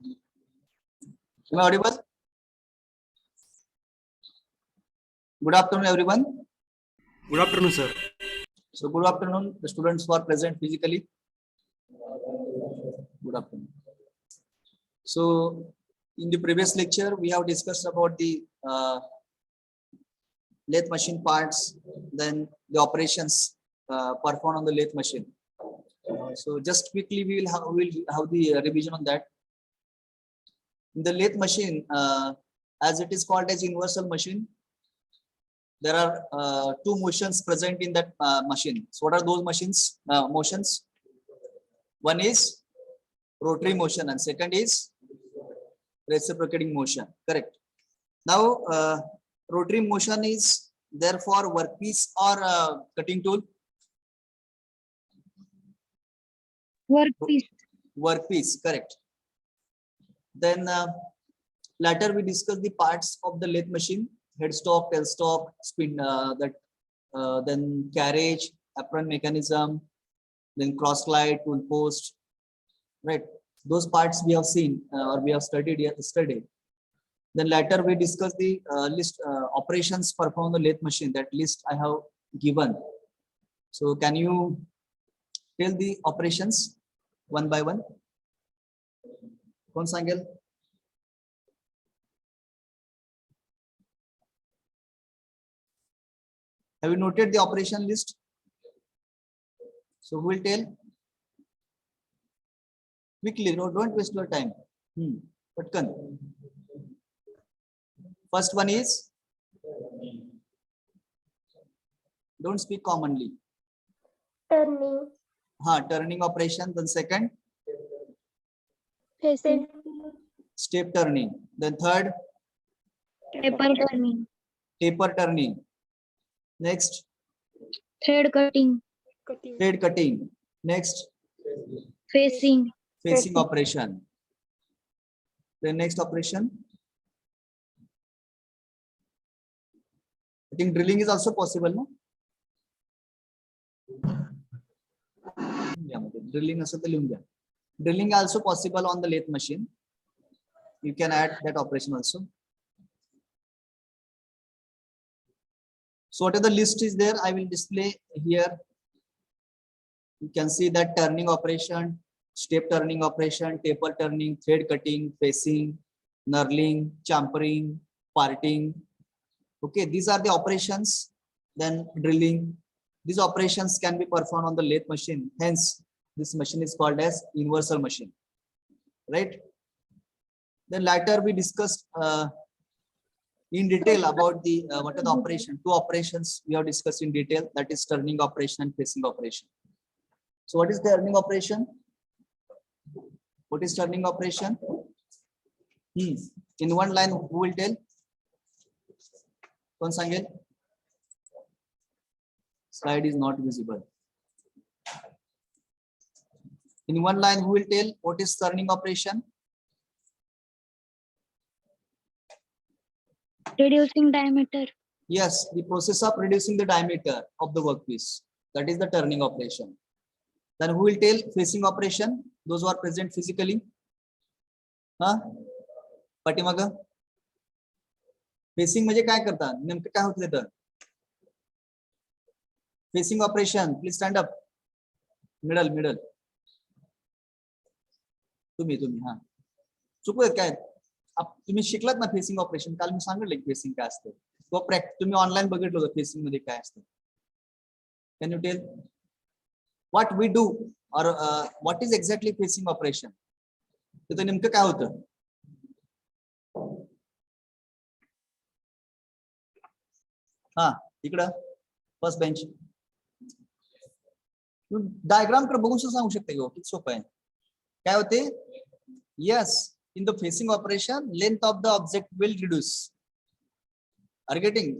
Am I audible? Good afternoon, everyone. Good afternoon, sir. So, good afternoon, the students who are present physically. Good afternoon. So, in the previous lecture, we have discussed about the lathe machine parts, then the operations performed on the lathe machine. So, just quickly, we will have the revision on that. In the lathe machine, as it is called as universal machine, there are two motions present in that machine. So what are those motions? One is rotary motion and second is reciprocating motion. Correct. Now, rotary motion is therefore workpiece or cutting tool. Workpiece. Workpiece. Correct. Then later we discuss the parts of the lathe machine: headstock, tailstock, spin, then carriage, apron mechanism, then cross slide, tool post. Right, those parts we have seen or we have studied yesterday. Then later we discuss the list operations performed on the lathe machine. That list I have given. So can you tell the operations one by one? Kon sangel? Have you noted the operation list? So who will tell? Quickly, no, don't waste your time. Patkan. First one is, don't speak commonly. Turning. Turning operation. Then second, Facing. step turning. Then third, Taper turning. taper turning. Next, Thread cutting. thread cutting. Next, Facing. facing operation. The next operation, I think drilling is also possible, no? Drilling also possible on the lathe machine. You can add that operation also. So whatever the list is there, I will display here. You can see that turning operation, step turning operation, taper turning, thread cutting, facing, knurling, champering, parting. Okay, these are the operations. Then drilling. These operations can be performed on the lathe machine. Hence, this machine is called as universal machine. Right? Then later we discussed in detail about the what are the operation. Two operations we have discussed in detail. That is turning operation and facing operation. So what is turning operation? What is turning operation? In one line, who will tell? Kon sangel? Slide is not visible. In one line, who will tell what is turning operation? Reducing diameter. Yes, the process of reducing the diameter of the workpiece. That is the turning operation. Then who will tell facing operation? Those who are present physically. पाठीमागं facing म्हणजे काय करता? नेमकं काय होतं तिथं? Facing operation. Please stand up. Middle. तुम्ही चुकलं काय? तुम्ही शिकलात ना फेसिंग ऑपरेशन? काल मी सांगितलं की फेसिंग काय असतं. तुम्ही ऑनलाईन बघितलं होतं फेसिंग मध्ये काय असतं. Can you tell what we do or what is exactly facing operation? तिथं नेमकं काय होतं? इकडं फर्स्ट बेंच. डायग्राम कडे बघून सांगू शकते किती सोपं आहे. काय होते? Yes, in the facing operation length of the object will reduce. Are getting?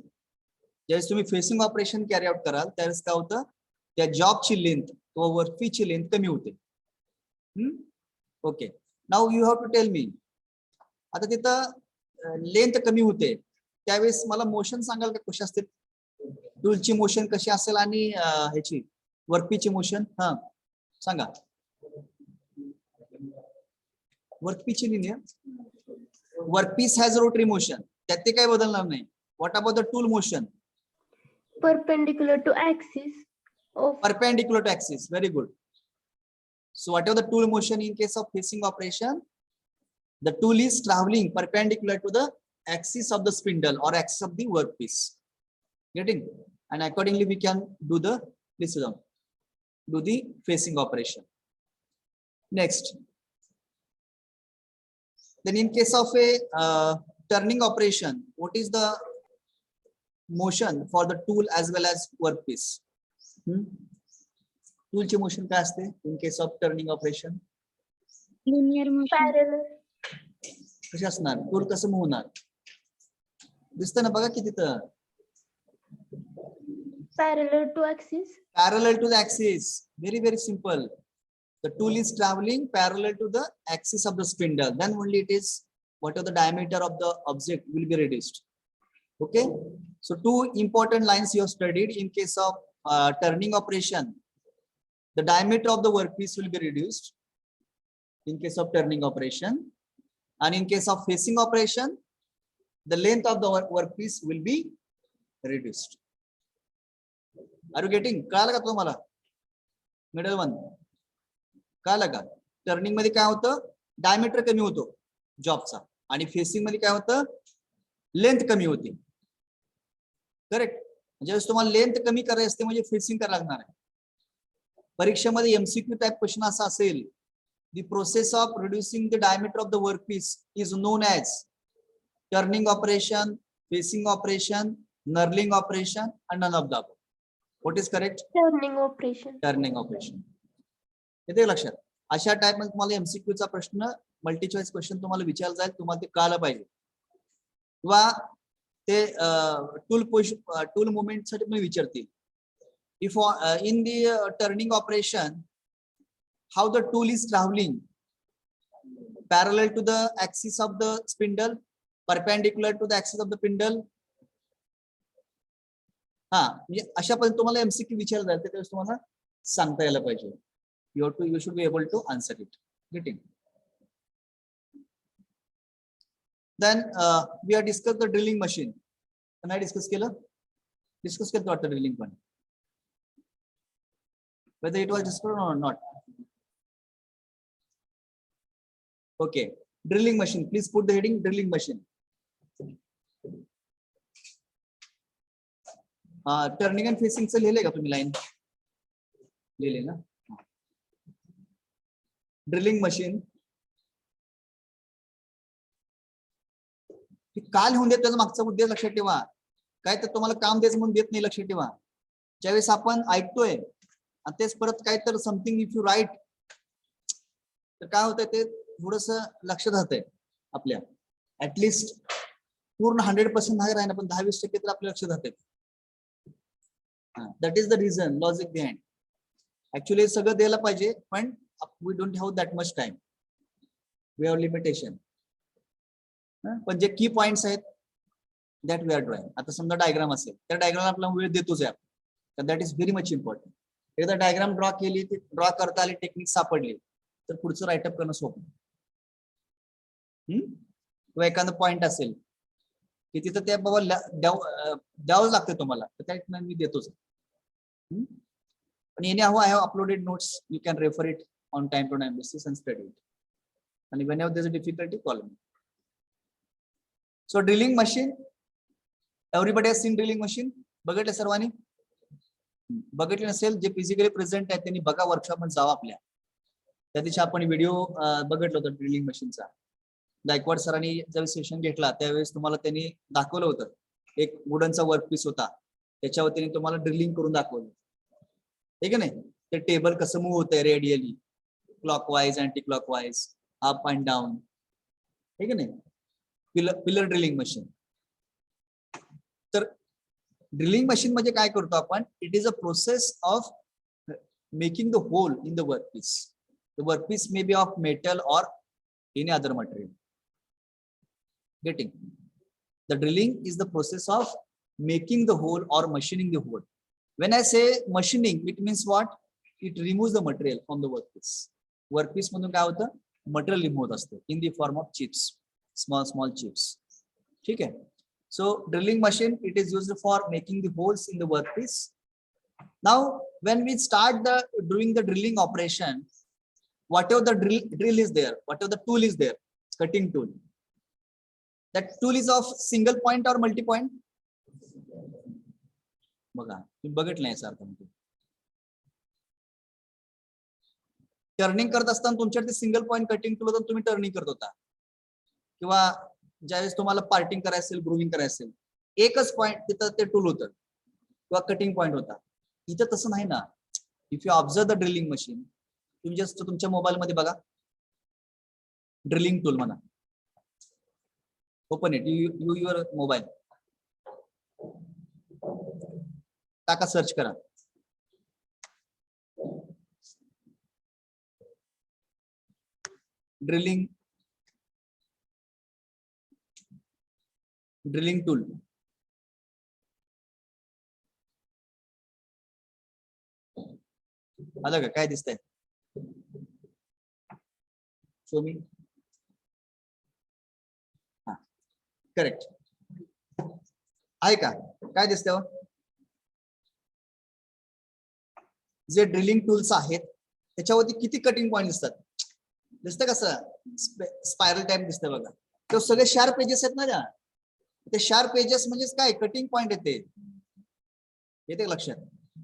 ज्यावेळेस तुम्ही फेसिंग ऑपरेशन कॅरी आउट कराल त्यावेळेस काय होतं? त्या जॉबची लेंथ किंवा वर्कपीसची लेंथ कमी होते. Okay, now you have to tell me. आता तिथं लेंथ कमी होते त्यावेळेस मला मोशन सांगाल का कशी असते? टूलची मोशन कशी असेल आणि ह्याची वर्कपीसची मोशन सांगा. वर्कपीसची linear. Workpiece has rotary motion, त्यात ते काही बदलणार नाही. What about the tool motion? Perpendicular to axis of Perpendicular to axis. Very good. So whatever the tool motion in case of facing operation, the tool is traveling perpendicular to the axis of the spindle or axis of the workpiece. Getting? And accordingly we can do the, please do the facing operation. Next. Then in case of a turning operation, what is the motion for the tool as well as workpiece? Tool ची motion काय असते in case of turning operation? Linear motion. parallel कशी असणार? Tool कसं move होणार? दिसतं ना बघा की तिथं parallel to axis. parallel to the axis. Very simple. The tool is traveling parallel to the axis of the spindle. Then only it is whatever the diameter of the object will be reduced. Okay. So two important lines you have studied. In case of turning operation, the diameter of the workpiece will be reduced in case of turning operation, and in case of facing operation, the length of the workpiece will be reduced. Are you getting? कळालं का तुम्हाला? Middle one कळालं का? Turning मध्ये काय होतं? Diameter कमी होतो जॉबचा, आणि फेसिंग मध्ये काय होतं? लेंथ कमी होती. करेक्ट. ज्यावेळेस तुम्हाला लेंथ कमी करायची असते म्हणजे फेसिंग करायला लागणार आहे. परीक्षेमध्ये एमसीक्यू टाइप क्वेश्चन असा असेल, the process of reducing the diameter of the workpiece is known as turning operation, facing operation, knurling operation and none of the above. What is correct? Turning operation. Turning operation. येते लक्षात? अशा type मध्ये तुम्हाला MCQ चा प्रश्न, multi choice question तुम्हाला विचारला जाईल, तुम्हाला ते कळायला पाहिजे. किंवा ते टूल मुवमेंट साठी तुम्ही विचारतील. If in the turning operation, how the tool is traveling parallel to the axis of the spindle, perpendicular to the axis of the spindle. हा, म्हणजे अशा पद्धतीने तुम्हाला एमसीक्यू विचारलं जाईल, त्यावेळेस तुम्हाला सांगता यायला पाहिजे. You should be able to answer it. Getting? Then we have discussed the drilling machine. Can I discuss केलं? Discuss केलं वाटतं ड्रिलिंग पण. Whether it was discussed or not. Okay. Drilling machine. Please put the heading drilling machine. Turning and फेसिंगचं लिहिलंय का तुम्ही line? लिहिले ना. ड्रिलिंग मशीन का लिहून देत, त्याचा मागचा उद्देश लक्षात ठेवा. काय तर तुम्हाला काम द्यायचं म्हणून देत नाही, लक्षात ठेवा. ज्यावेळेस आपण ऐकतोय आणि तेच परत काय तर समथिंग इफ यू राईट, तर काय होतंय ते थोडस लक्षात राहतंय आपल्या. ऍटलिस्ट पूर्ण 100% नाही राहिना, पण 10-20% तर आपल्या लक्षात राहतंय. That is the reason, logic behind. Actually सगळं द्यायला पाहिजे, पण we don't have that much time, we have limitation. पण जे की पॉइंट्स आहेत दॅट वी आर ड्रॉइंग. आता समजा डायग्राम असेल, त्या डायग्राम आपला वेळ देतोच आहे आपण, that is very much important. एकदा डायग्राम ड्रॉ केली, ड्रॉ करता आली, टेक्निक सापडली, तर पुढचं राईटअप करणं सोपं. किंवा एखादा पॉइंट असेल की तिथं त्या बाबा द्यावंच लागतं तुम्हाला, तर त्या मी देतोच. पण anyhow I have uploaded notes, you can refer it on time to time basis and study it, and whenever there is a difficulty call me. So drilling machine, everybody has seen drilling machine? बघितलं सर्वांनी? बघितलं नसेल, जे physically present आहेत त्यांनी बघा, workshop मध्ये जावा आपल्या. त्या दिवशी आपण व्हिडिओ बघितलं होतं ड्रिलिंग मशीनचा. गायकवाड सरांनी ज्यावेळी सेशन घेतला त्यावेळेस तुम्हाला त्यांनी दाखवलं होतं, एक वुडनचा वर्कपीस होता, त्याच्यावर त्यांनी तुम्हाला ड्रिलिंग करून दाखवलं. ठीक आहे नाही? ते टेबल कसं मूव्ह होतंय radially, clockwise, anti clockwise, up and down. ठीक आहे नाही? Pillar drilling machine. तर ड्रिलिंग मशीन म्हणजे काय करतो आपण? It is a process of making the hole in the workpiece. The workpiece may be of metal or any other material. Getting? The drilling is the process of making the hole or machining the hole. When I say machining, it means what? It removes the material from the workpiece. Workpiece मधून काय होतं? Material remove होत असते in the form of chips, small chips. ठीक आहे. So drilling machine, it is used for making the holes in the workpiece. Now, when we start doing the drilling operation, whatever the drill is there, whatever the tool is there, cutting tool, that tool is of single point or multi point. बघा तुम्ही बघितलं नाही सारखं म्हणजे turning करत असताना तुमच्याकडे single point cutting tool होतं, तुम्ही टर्निंग करत होता, किंवा ज्यावेळेस तुम्हाला पार्टिंग करायचं असेल, ग्रूविंग करायचं असेल, एकच पॉइंट तिथं ते टूल होतं किंवा कटिंग पॉइंट होता. इथं तसं नाही ना. If you observe the drilling machine, तुम्ही जस्ट तुमच्या मोबाईल मध्ये बघा, ड्रिलिंग टूल म्हणा, open it, you your mobile, टाका, सर्च करा, ड्रिलिंग टूल. आलं का? काय दिसतंय? शो मी. हा, करेक्ट आहे का? काय दिसतंय? जे ड्रिलिंग टूल्स आहेत त्याच्यावरती किती कटिंग पॉइंट दिसतात? दिसतं कसं? स्पायरल टाइप दिसतं बघा. तो सगळे शार्प पेजेस आहेत ना त्या. ते शार्प पेजेस म्हणजेच काय? कटिंग पॉइंट येते लक्षात.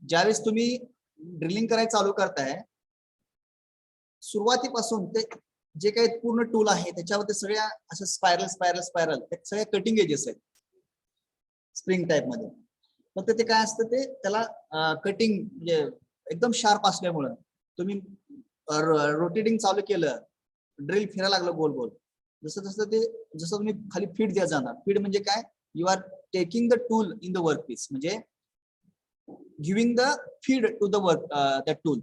ज्यावेळेस तुम्ही ड्रिलिंग करायला चालू करताय, सुरुवातीपासून ते जे काही पूर्ण टूल आहे त्याच्यावरती सगळ्या असं स्पायरल सगळ्या कटिंग एजेस आहेत स्प्रिंग टाइप मध्ये. फक्त ते काय असतं, ते त्याला कटिंग म्हणजे एकदम शार्प असल्यामुळं तुम्ही रोटेटिंग चालू केलं, ड्रिल फिरायला लागलं गोल गोल, जसं तुम्ही खाली फीड द्या जाणार. फीड म्हणजे काय? You are taking the tool in the work piece, म्हणजे giving the feed to the work that tool.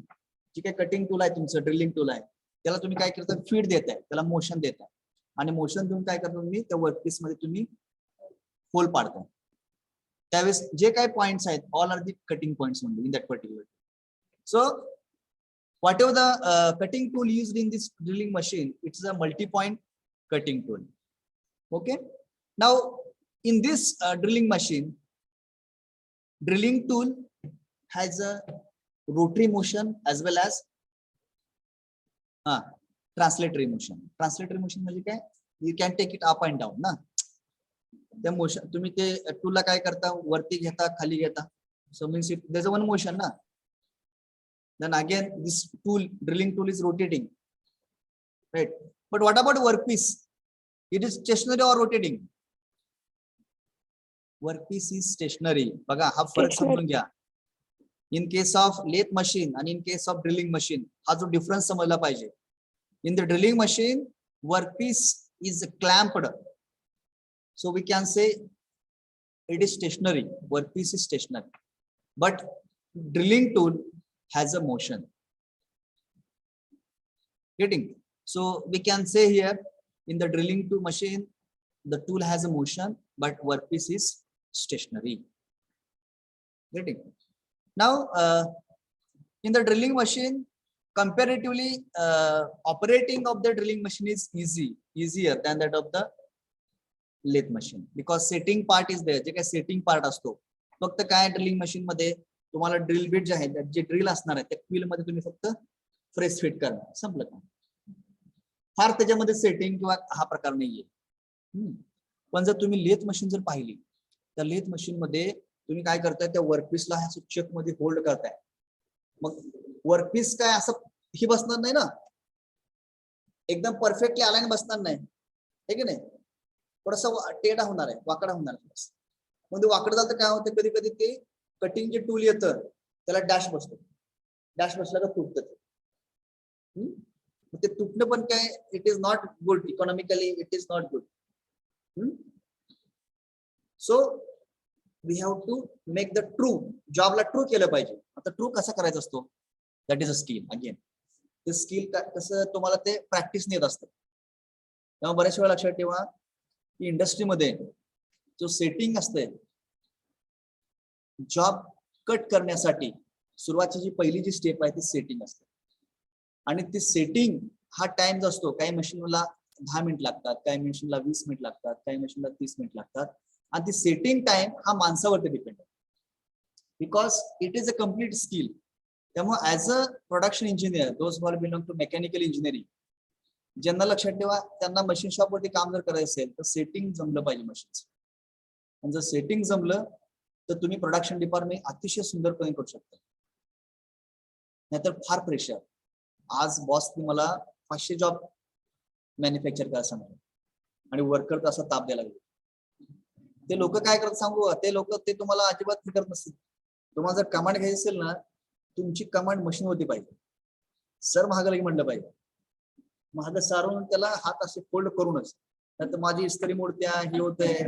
जे काही कटिंग टूल आहे तुमचं, ड्रिलिंग टूल आहे, त्याला तुम्ही काय करता? फीड देताय, त्याला मोशन देताय, आणि मोशन देऊन काय करता तुम्ही? त्या वर्क पीस मध्ये तुम्ही होल पाडताय. त्यावेळेस जे काही पॉइंट्स आहेत, all are the cutting points in that particular. So whatever the cutting tool used in this drilling machine, it's a multi-point cutting tool. Okay. Now in this drilling machine, drilling tool has a rotary motion as well as translatory motion. Translatory motion म्हणजे काय? You can take it up and down ना. त्या motion तुम्ही ते टूलला काय करता? वरती घेता, खाली घेता. So means if there's one motion ना. Then again this tool, drilling tool, is rotating, right? But what about workpiece? It is stationary or rotating? Workpiece is stationary. बघा हा फरक समजून घ्या. In case of lathe machine and in case of drilling machine, हा जो difference समजला पाहिजे. In the drilling machine, workpiece is clamped, so we can say it is stationary. Workpiece is stationary, but drilling tool has a motion. Getting? So we can say here, in the drilling tool machine, the tool has a motion, but workpiece is stationary. Getting? Now in the drilling machine, comparatively operating of the drilling machine is easier than that of the lathe machine, because setting part is there. जे काही setting part असतो, फक्त काय drilling machine मध्ये तुम्हाला drill beat जे आहे, जे drill असणार आहे त्या क्विल मध्ये तुम्ही फक्त फ्रेश फिट करणार, संपलं का. फार त्याच्यामध्ये सेटिंग किंवा हा प्रकार नाहीये. पण जर तुम्ही लेथ मशीन जर पाहिली, तर लेथ मशीन मध्ये तुम्ही काय करताय? त्या वर्कपीसला ह्या चेक मध्ये होल्ड करताय. मग वर्कपीस काय असं ही बसणार नाही ना, एकदम परफेक्टली अलाइन बसणार नाही, हे की नाही? थोडासा टेढा होणार आहे, वाकडा होणार आहे. मग ते वाकडं झालं तर काय होतं? कधी कधी ते कटिंग जे टूल येतं त्याला डॅश बसतो. डॅश बसला का तुटतं ते. ते तुटणं पण काय, it is not good economically, it is not good. So we have to make the true, जॉबला ट्रू केलं पाहिजे. आता ट्रू कसा करायचा असतो? That is a skill. Again ते स्किल कसं तुम्हाला ते प्रॅक्टिस येत असतं. तेव्हा बऱ्याच वेळा लक्षात ठेवा की इंडस्ट्रीमध्ये जो सेटिंग असते, जॉब कट करण्यासाठी सुरुवातीची जी पहिली जी स्टेप आहे ती सेटिंग असते. आणि ती सेटिंग हा टाइम जो असतो, काही मशीनला 10 मिनिट लागतात, काही मशीनला 20 मिनिट लागतात, काही मशीनला 30 मिनिट लागतात. आणि ती सेटिंग टाइम हा माणसावरती डिपेंड आहे, because it is a complete skill. त्यामुळे as a production engineer, those who belong to mechanical engineering, ज्यांना लक्षात ठेवा, त्यांना मशीन शॉप वरती काम जर करायचं असेल तर सेटिंग जमलं पाहिजे मशीनचं. आणि जर सेटिंग जमलं तर तुम्ही प्रोडक्शन डिपार्टमेंट अतिशय सुंदरपणे करू शकता. नाहीतर फार प्रेशर. आज बॉस मला 500 जॉब मॅन्युफॅक्चर करायला सांगतो आणि वर्कर तर असा ताप द्यायला लागले. ते लोक काय करतात सांगू, ते लोक ते तुम्हाला अजिबात फिकर नसतील. तुम्हाला जर कमांड घ्यायची असेल ना, तुमची कमांड मशीन होती पाहिजे. सर महागाला म्हटलं पाहिजे, महाग सारून त्याला हात असे फोल्ड करूनच, नाहीतर माझी इस्त्री मोडत्या, हे होतंय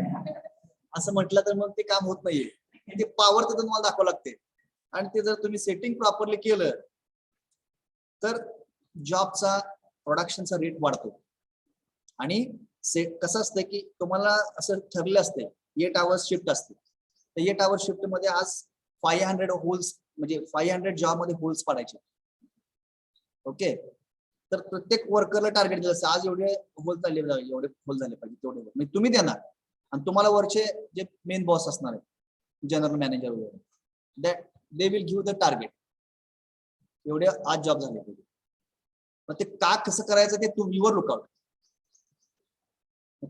असं म्हटलं तर मग ते काम होत नाहीये. ते पॉवर तर तुम्हाला दाखवावं लागते. आणि ते जर तुम्ही सेटिंग प्रॉपरली केलं तर जॉबचा प्रोडक्शनचा रेट वाढतो. आणि कसं असतं की तुम्हाला असं ठरलं असते 8 आवर्स शिफ्ट असते, तर 8 आवर्स शिफ्ट मध्ये आज 500 होल्स, म्हणजे 500 जॉब मध्ये होल्स पाडायचे. ओके, तर प्रत्येक वर्करला टार्गेट दिलं असतं, आज एवढे होल झाले, एवढे होल झाले पाहिजे, तेवढे म्हणजे तुम्ही देणार. आणि तुम्हाला वरचे जे मेन बॉस असणार आहे, जनरल मॅनेजर वगैरे, that they will give the target, एवढे आज जॉब झाले पाहिजे. मग ते का कसं करायचं ते तुम्हीवर लुकआउट.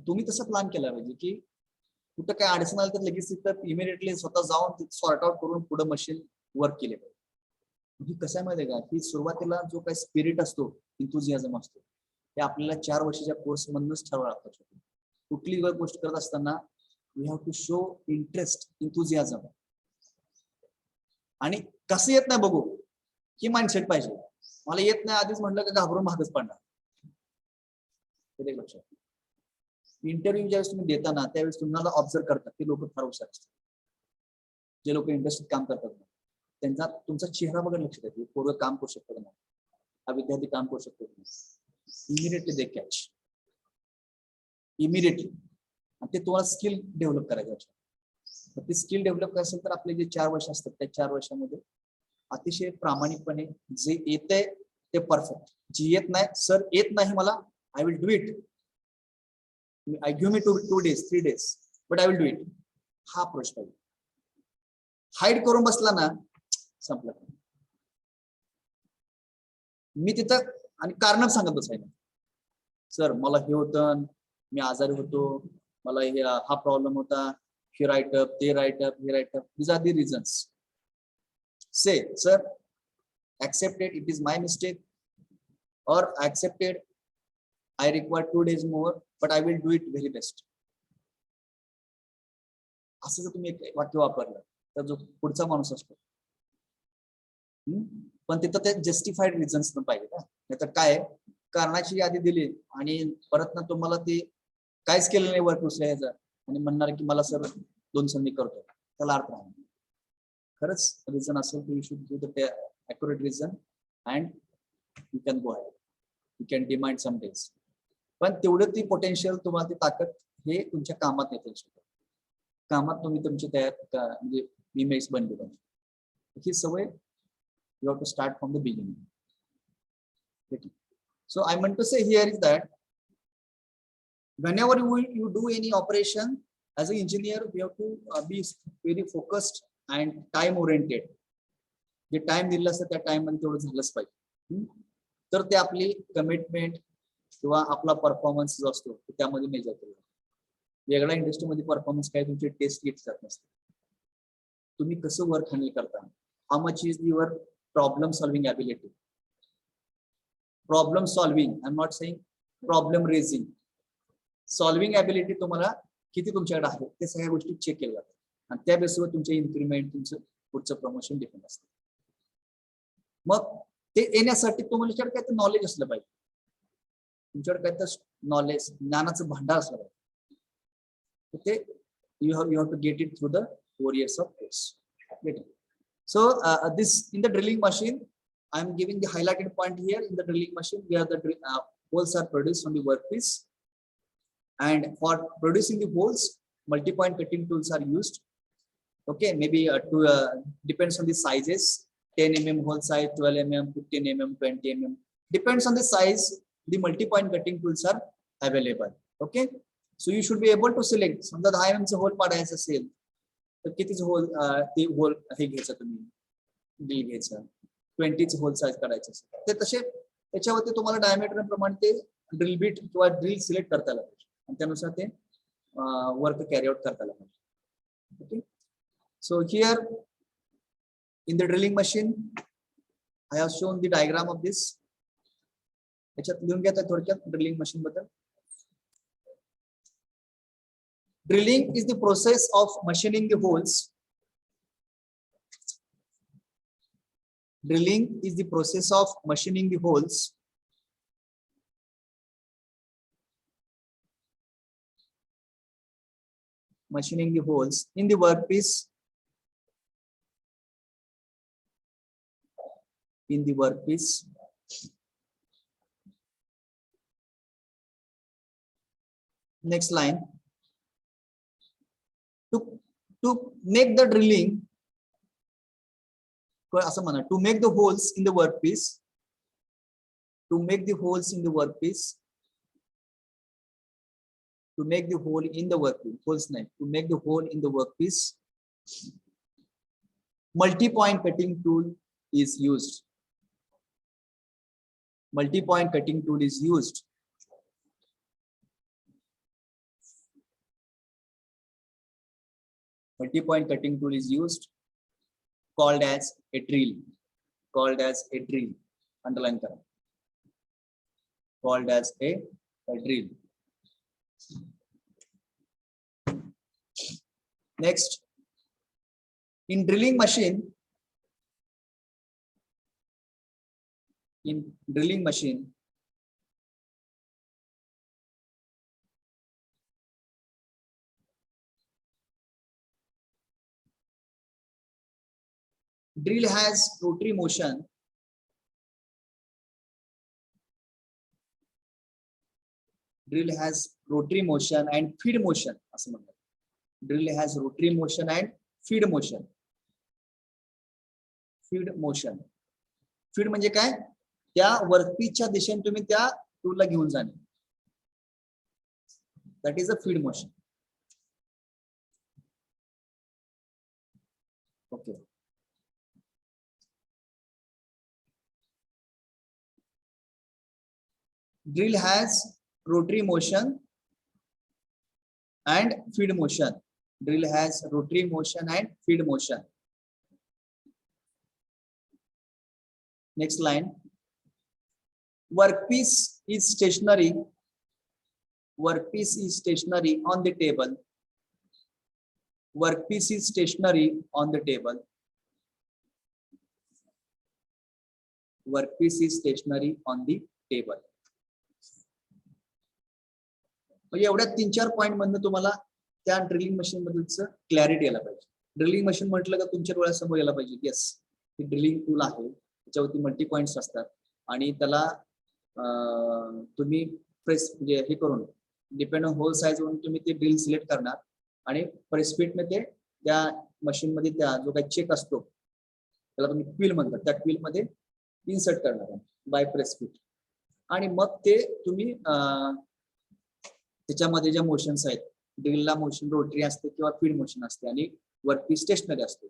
तुम्ही तसं प्लॅन केला पाहिजे की कुठं काय अडचण आलं तर लगेच तिथं इमिडिएटली स्वतः जाऊन सॉर्ट आउट करून पुढे मशीन वर्क केले पाहिजे. ही कसं आहे माहिती आहे का, की सुरुवातीला जो काही स्पिरिट असतो, इंथुझियाझम असतो, ते आपल्याला 4 वर्षाच्या कोर्स मधूनच ठरवावं लागतं. कुठली गोष्ट करत असताना we have to show interest, enthusiasm. आणि कसं येत नाही बघू ही माइंडसेट पाहिजे. मला येत नाही आधीच म्हटलं की घाबरून भागच पडणार. लक्षात, इंटरव्ह्यू ज्यावेळेस तुम्ही देताना त्यावेळेस तुम्हाला ऑब्झर्व करतात ते लोक फार हुशार असतात. जे लोक इंडस्ट्रीत काम करतात ना, त्यांचा तुमचा चेहरा बघा लक्षात येते, पूर्व काम करू शकतो ना, हा विद्यार्थी काम करू शकतो, इमिडिएटली दे कॅच, इमिडिएटली. आणि ते तुम्हाला स्किल डेव्हलप करायचं. ते स्किल डेव्हलप करायचं असेल तर आपले जे 4 वर्ष असतात त्या 4 वर्षामध्ये अतिशय प्रामाणिकपणे जे येतंय ते परफेक्ट, जे येत नाही, सर येत नाही मला, I will do it, I give me 2 days, 3 days, but I will do it. हा अप्रोच पाहिजे. हाईड करून बसला ना, संपलं. मी तिथं आणि कारण सांगत बसायला, सर मला हे होतं, मी आजारी होतो, मला हे हा प्रॉब्लेम होता, हे राईटअप, ते राईटअप, हे writeup, these are the reasons. Say, sir, accepted, it is my mistake, or accepted, I require 2 days more, but I will do it very best. असं जर तुम्ही एक वाक्य वापरलं तर जो पुढचा माणूस असतो, पण तिथं ते जस्टिफाईड रिझन्स पण पाहिजे ना. नाहीतर काय, कारणाची यादी दिली आणि परत ना तुम्हाला ते काहीच केलं नाही वर्क दुसऱ्या ह्याचं आणि म्हणणार की मला सर 2 संधी करतो, त्याला अर्थ नाही. खरंच रिझन असेल तर you should give the accurate reason and you can go ahead, you can demand some days. पण तेवढं ती पोटेन्शियल, तुम्हाला ती ताकद हे तुमच्या कामात येते. कामात तुम्ही तुमची तयार म्हणजे इमेज बनली पाहिजे. ही सवय you have to start from the beginning. So I want to say here is that whenever you do any operation as an engineer, we have to be very focused and time oriented. J time दिलेला असतं त्या time मध्ये तेवढं झालंच पाहिजे, तर ते आपली कमिटमेंट किंवा आपला परफॉर्मन्स जो असतो त्यामध्ये मेजर केला. वेगळ्या इंडस्ट्रीमध्ये परफॉर्मन्स काय तुमची टेस्ट घेत जात नसते. तुम्ही कसं वर्क हँडल करता, how much is your problem solving ability. Problem solving, I am not saying problem raising. Solving ability तुम्हाला किती तुमच्याकडे आहे ते सगळ्या गोष्टी चेक केल्या जातात आणि त्या बेसवर तुमचे इन्क्रीमेंट, तुमचं पुढचं प्रमोशन डिपेंड असतं. मग ते येण्यासाठी तुम्हाला काय तर नॉलेज असलं पाहिजे, तुमच्याकडे काय तर नॉलेज, ज्ञानाचं भांडार असलं पाहिजे. ते you have to get it through the 4 years of course. So this in the drilling machine, I am giving the highlighted point here. In the drilling machine, where the holes are produced on the workpiece, and for producing the holes, multi-point cutting tools are used. Okay, maybe depends on the sizes, 10 mm hole size, 12 mm, 15 mm, 20 mm, depends on the size. the multi-point cutting tools are available. Okay, so you should be able to select. समजा 10 mm चं whole पाडायचं असेल तर कितीच whole ते whole हे घ्यायचं तुम्ही drill घ्यायचं 20 hole size काढायचं असेल ते तसे त्याच्यावरती तुम्हाला डायमीटर प्रमाणे ते ड्रिल बीट किंवा ड्रिल सिलेक्ट करता आलं पाहिजे आणि त्यानुसार ते वर्क कॅरी आउट करता आलं पाहिजे. Okay, so here in the drilling machine I have shown the diagram of this. याच्यात लिहून घेता थोडक्यात ड्रिलिंग मशीन बद्दल. Drilling is the process of machining the holes. Drilling is the process of machining the holes. Machining the holes in the workpiece. In the workpiece. Next line. To make the drilling, to make the holes in the workpiece, to make the holes in the workpiece, to make the hole in the workpiece, to make the hole in the workpiece, multi-point cutting tool is used. Multi-point cutting tool is used. Multi-point cutting tool is used, called as a drill. Called as a drill. Underline kara. Called as a drill. Next, in drilling machine, drill has rotary motion. Drill has rotary motion and feed motion. Drill has rotary motion and feed motion. Feed motion. Feed म्हणजे काय? त्या वर्कपीसच्या दिशेने तुम्ही त्या टूलला घेऊन जाणे. That is a feed motion. Okay. Drill has rotary motion and feed motion. Drill has rotary motion and feed motion. Next line. Workpiece is stationary. Workpiece is stationary on the table. Workpiece is stationary on the table. Workpiece is stationary on the table. म्हणजे एवढ्या 3-4 point मधनं तुम्हाला त्या drilling machine बद्दलचं clarity यायला पाहिजे. Drilling machine म्हटलं का तुमच्या डोळ्यासमोर यायला पाहिजे येस हे ड्रिलिंग टूल आहे, त्याच्यावरती मल्टी पॉइंट्स असतात आणि त्याला तुम्ही प्रेस म्हणजे हे करून डिपेंड ऑन होल साइज वरून तुम्ही ते ड्रिल सिलेक्ट करणार आणि प्रेस फिट मध्ये त्या मशीन मध्ये त्या जो काही चेक असतो त्याला तुम्ही क्विल म्हणतात, त्या क्विल मध्ये इन्सर्ट करणार बाय प्रेस फिट आणि मग ते तुम्ही त्याच्यामध्ये ज्या मोशन्स आहेत ड्रिलला मोशन रोटरी असते किंवा फीड मोशन असते आणि वर्कपीस स्टेशनरी असते.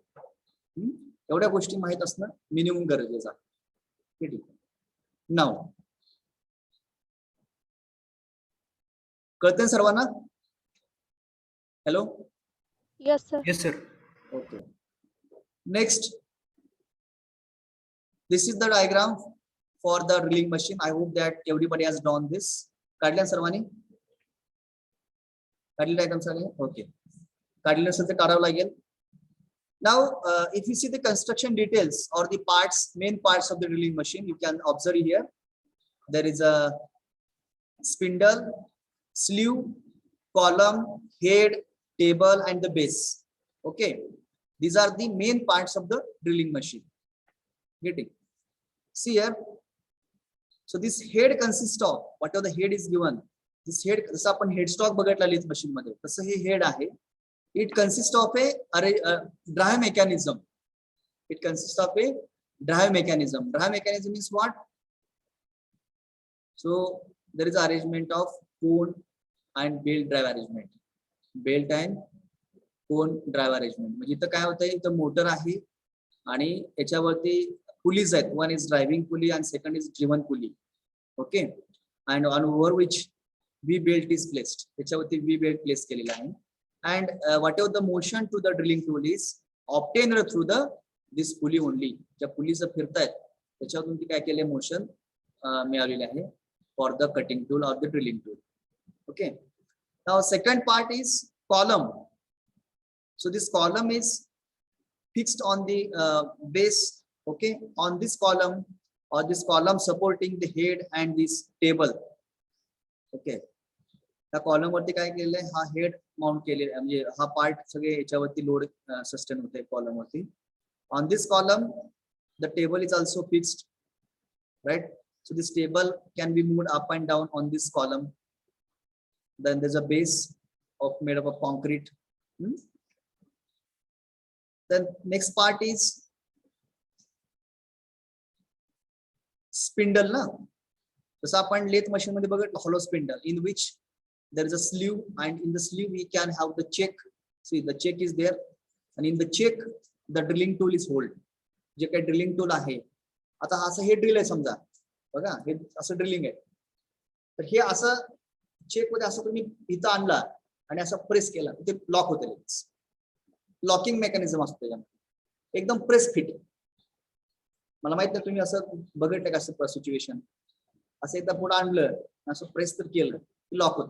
एवढ्या गोष्टी माहित असणं मिनिमम गरजेचं आहे. ठीक आहे. नाव कळतंय सर्वांना? Hello. Yes, sir. Yes, sir. Okay. Next, this is the diagram for the drilling machine. I hope that everybody has drawn this. काढल्या सर्वांनी? काढली डायग्राम सगळे? ओके. काढली नसेल तर काढावं लागेल. Now, if you see the construction details or the parts, main parts of the drilling machine, you can observe here. There is a spindle, sleeve, column, head, table, and the base. Okay, these are the main parts of the drilling machine. Getting? See here. So this head consists of whatever the head is given. This head, जसं आपण head stock बघितला lathe machine मध्ये, तसं हे head आहे. It consists of a drive mechanism. It consists of a drive mechanism. Drive mechanism is what? So there is arrangement of cone and belt drive arrangement. Belt and cone drive arrangement. म्हणजे इथं काय होतंय, इथं motor आहे आणि याच्यावरती pulleys आहेत. One is driving pulley and second is driven pulley. Okay. And on over which V belt is placed. त्याच्यावरती V belt प्लेस केलेला आहे. And whatever the motion to the drilling tool is obtained through this pulley only. ज्या pulleys फिरतायत त्याच्यातून ती काय केले motion मिळालेले आहे for the cutting tool or the drilling tool. Okay. Now second part is column. So this column is fixed on the base. Okay. On this column or this column supporting the head and this table. Okay. त्या column वरती काय केलेलं आहे, हा head mount केलेला आहे, म्हणजे हा पार्ट सगळे याच्यावरती लोड सस्टेन होते कॉलम वरती. On this column the table is also fixed, right. So this table can be moved up and down on this column. Then there is a base of made up of concrete. Then next part is spindle ना. जसं आपण lathe machine मध्ये बघत hollow spindle in which there is a sleeve and in the sleeve we can have the check. See the check is there आणि in the check the drilling tool is hold. जे काही drilling tool आहे, आता असं हे drill आहे समजा, बघा हे असं ड्रिलिंग आहे, तर हे असं चेक मध्ये असं तुम्ही इथं आणला आणि असं प्रेस केला ते लॉक होते. लगेच लॉकिंग मेकॅनिझम असतो त्याच्यामध्ये, एकदम प्रेस फिट. मला माहित नाही तुम्ही असं बघितलं का असं सिच्युएशन. असं एकदा पुढे आणलं असं प्रेस तर केलं की लॉक होत,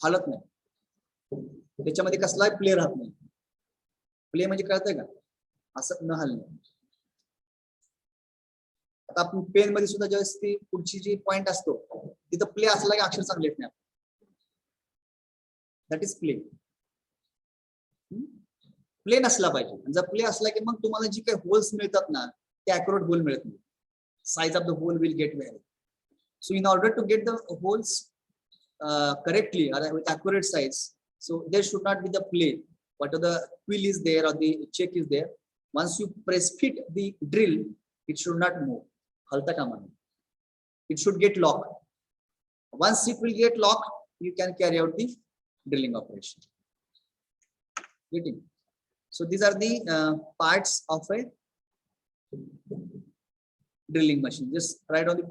हालत नाही. त्याच्यामध्ये कसलाही प्ले राहत नाही. प्ले म्हणजे कळतंय का, असं न हलणं. आता आपण पेन मध्ये सुद्धा ज्यावेळेस ती पुढची जी पॉइंट असतो तिथं प्ले असला की अक्षर चांगले येत नाही. That is play. प्ले नसला पाहिजे. जर प्ले असला की मग तुम्हाला जी काही होल्स मिळतात ना ते अॅक्युरेट होल मिळत नाही. Size of the hole will get vary. So in order to get the holes correctly or with accurate size, so there should not be the play. Whatever the quill is there or the check is there, once you press fit the drill, it should not move. Halta kama nahi. It should get locked. Once it will get locked, you can carry out the drilling operation. Getting? So these are the parts of a drilling machine. Just write down the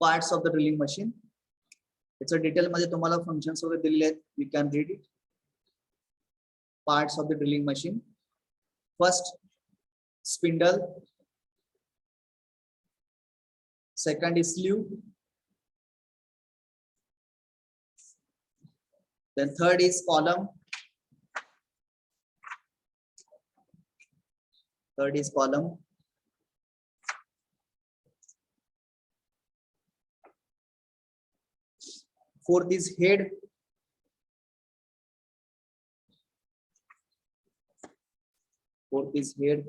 parts of the drilling machine. It's a detail मध्ये तुम्हाला functions वगैरे दिलेले आहेत. You can read it. Parts of the drilling machine. First, spindle. Second is sleeve. Then third is column. Third is column. Fourth is head. Fourth is head.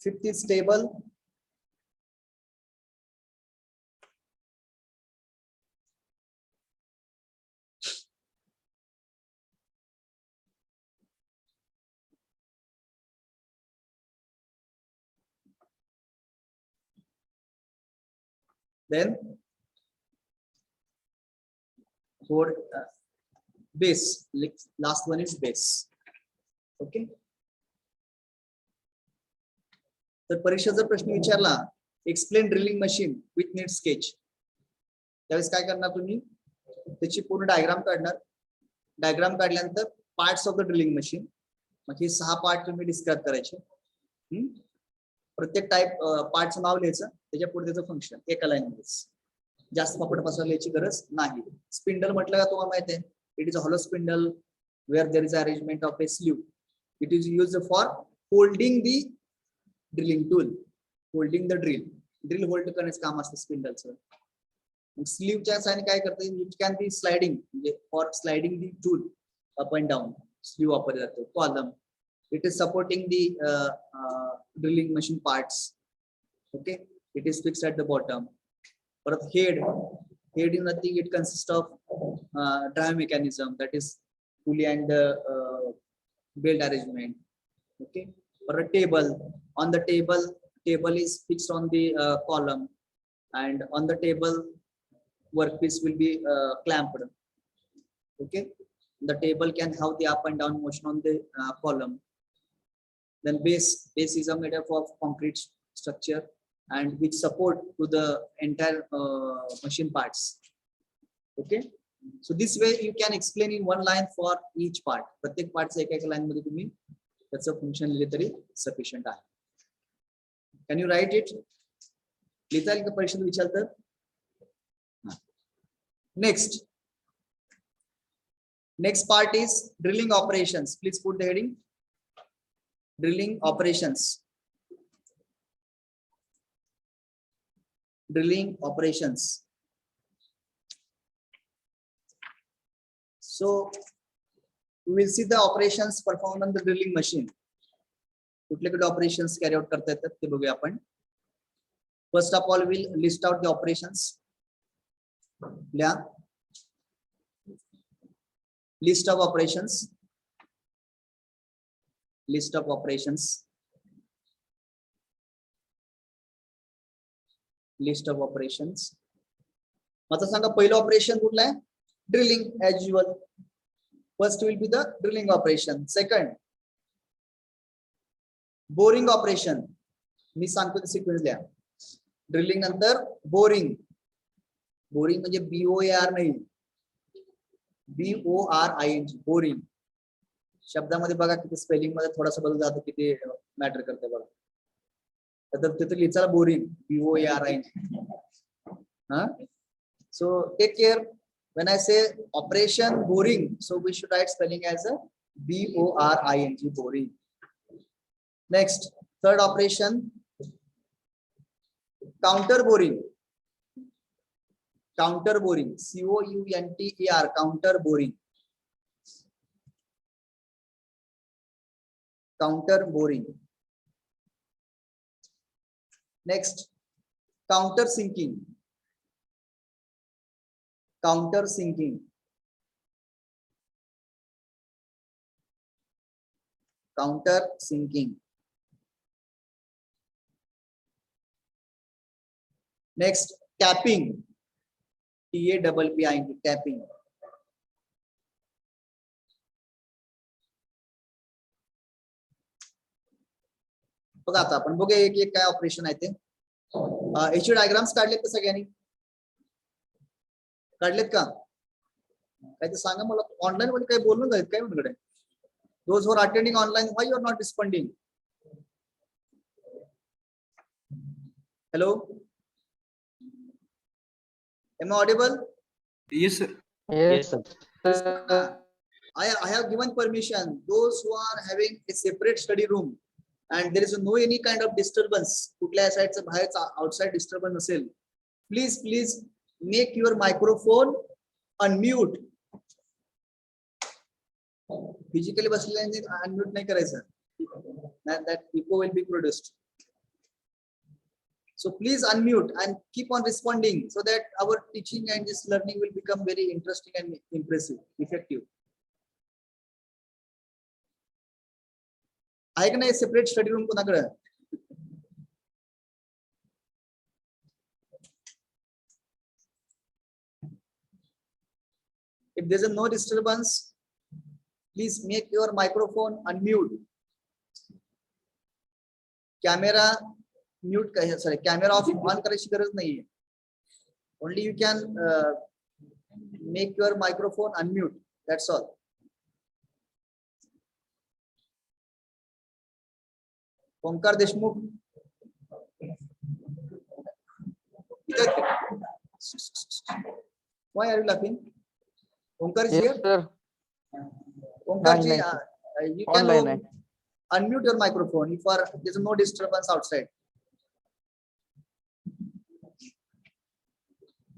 Fifth is table. Then for base, last one is base. Okay. तर परीक्षेचा प्रश्न विचारला, explain drilling machine with NEET sketch. त्यावेळेस काय करणार तुम्ही, त्याची पूर्ण डायग्राम काढणार. डायग्राम काढल्यानंतर parts of the drilling machine, मग हे 6 पार्ट तुम्ही डिस्क्राइब करायचे. प्रत्येक टाइप पार्टचं नाव लिहायचं, त्याच्या पुढे त्याचं फंक्शन एका लाईन मध्ये. जास्त पकडपासून लिहायची गरज नाही. स्पिंडल म्हटलं का तुम्हाला माहिती आहे, it is a hollow spindle where there is arrangement of a sleeve. It is used for holding the drilling tool, holding the drill hold करण्याचं काम असतं स्पिंडलचं. स्लीवच्या साईन काय करते, इट कॅन बी स्लाइडिंग, म्हणजे for sliding the tool up and down sleeve वापरला जातो. Column, it is supporting the drilling machine parts. Okay, it is fixed at the bottom. परत head is nothing, it consist of drive mechanism, that is pulley and belt arrangement. Okay. Or a table. On the table is fixed on the column, and on the table workpiece will be clamped. Okay, the table can have the up and down motion on the column. Then base is a made up of concrete structure and which support to the entire machine parts. Okay, so this way you can explain in one line for each part. प्रत्येक पार्टचा एका line मध्ये तुम्ही त्याचं function लिहिले तरी sufficient आहे. Can you write it? लिहिता येईल का परीक्षेत विचारतात? Next part is drilling operations. Please put the heading. Drilling operations. Drilling operations. So we will see the operations performed on the drilling machine. कुठले कुठले operations carry out करता येतात ते बघूया आपण. First of all, we'll list out the operations. Yeah. List of operations. List of operations. List of operations. आता सांगा पहिलं operation कुठलं आहे? Drilling as usual. First will be the drilling operation. Second, boring operation. मी सांगतो ते sequence लिहा. Drilling नंतर boring. Boring म्हणजे BOAR नाही, BORING. बोरिंग. शब्दामध्ये बघा किती स्पेलिंग मध्ये थोडासा बदल जातो, किती मॅटर करते बघा. तर तिथे लिहिचा boring, BOARING. So take care. When I say operation boring, so we should write spelling as a BORING, boring. Next, third operation, counter boring. Counter boring, COUNTER, counter boring. Counter boring. Next, counter sinking. Counter sinking. Counter sinking. Next, tapping. TAPPING, tapping. बघा आता आपण बघूया एक एक काय operation आहे ते. याचे डायग्राम्स काढलेत का सगळ्यांनी? काढलेत का? काय ते सांगा मला. ऑनलाईन मध्ये काही बोलणं झालं काय म्हणकडे? Those who are attending online, why you are not responding? Hello? Am I audible? Yes, sir. Yes, sir. I have given permission. Those who are having a separate study room and there is no any kind of disturbance, कुठल्या साइडचं बाहेरचं outside disturbance असेल, please make your microphone unmute. Physically बसलेल्यांनी unmute नाही करायचं. That echo will be produced. So please unmute and keep on responding so that our teaching and this learning will become very interesting and impressive, effective. आहे का नाही separate study room कोणाकडे? If there is no disturbance, please make your microphone unmute. Camera mute का sorry, camera off on करायची गरज नाहीये. Only you can make your microphone unmute. That's all. Omkar Deshmukh. Why are you laughing? Onkar is Yes, here. sir. Onkar ji, Online, you can Online. unmute your microphone if there is no disturbance outside.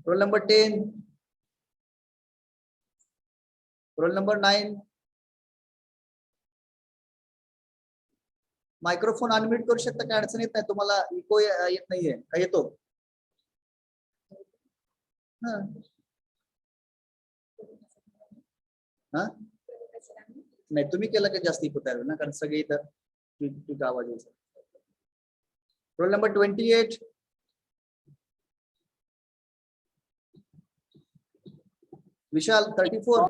Roll number 10. Roll number 9. Microphone unmute करू शकता काय? अडचण येत नाही तुम्हाला? Eco येत नाहीये का? येतो? नाही तुम्ही केलं का जास्त इको तयार होईल ना, कारण सगळे इथं आवाज यायचा. Roll number 28. Vishal 34.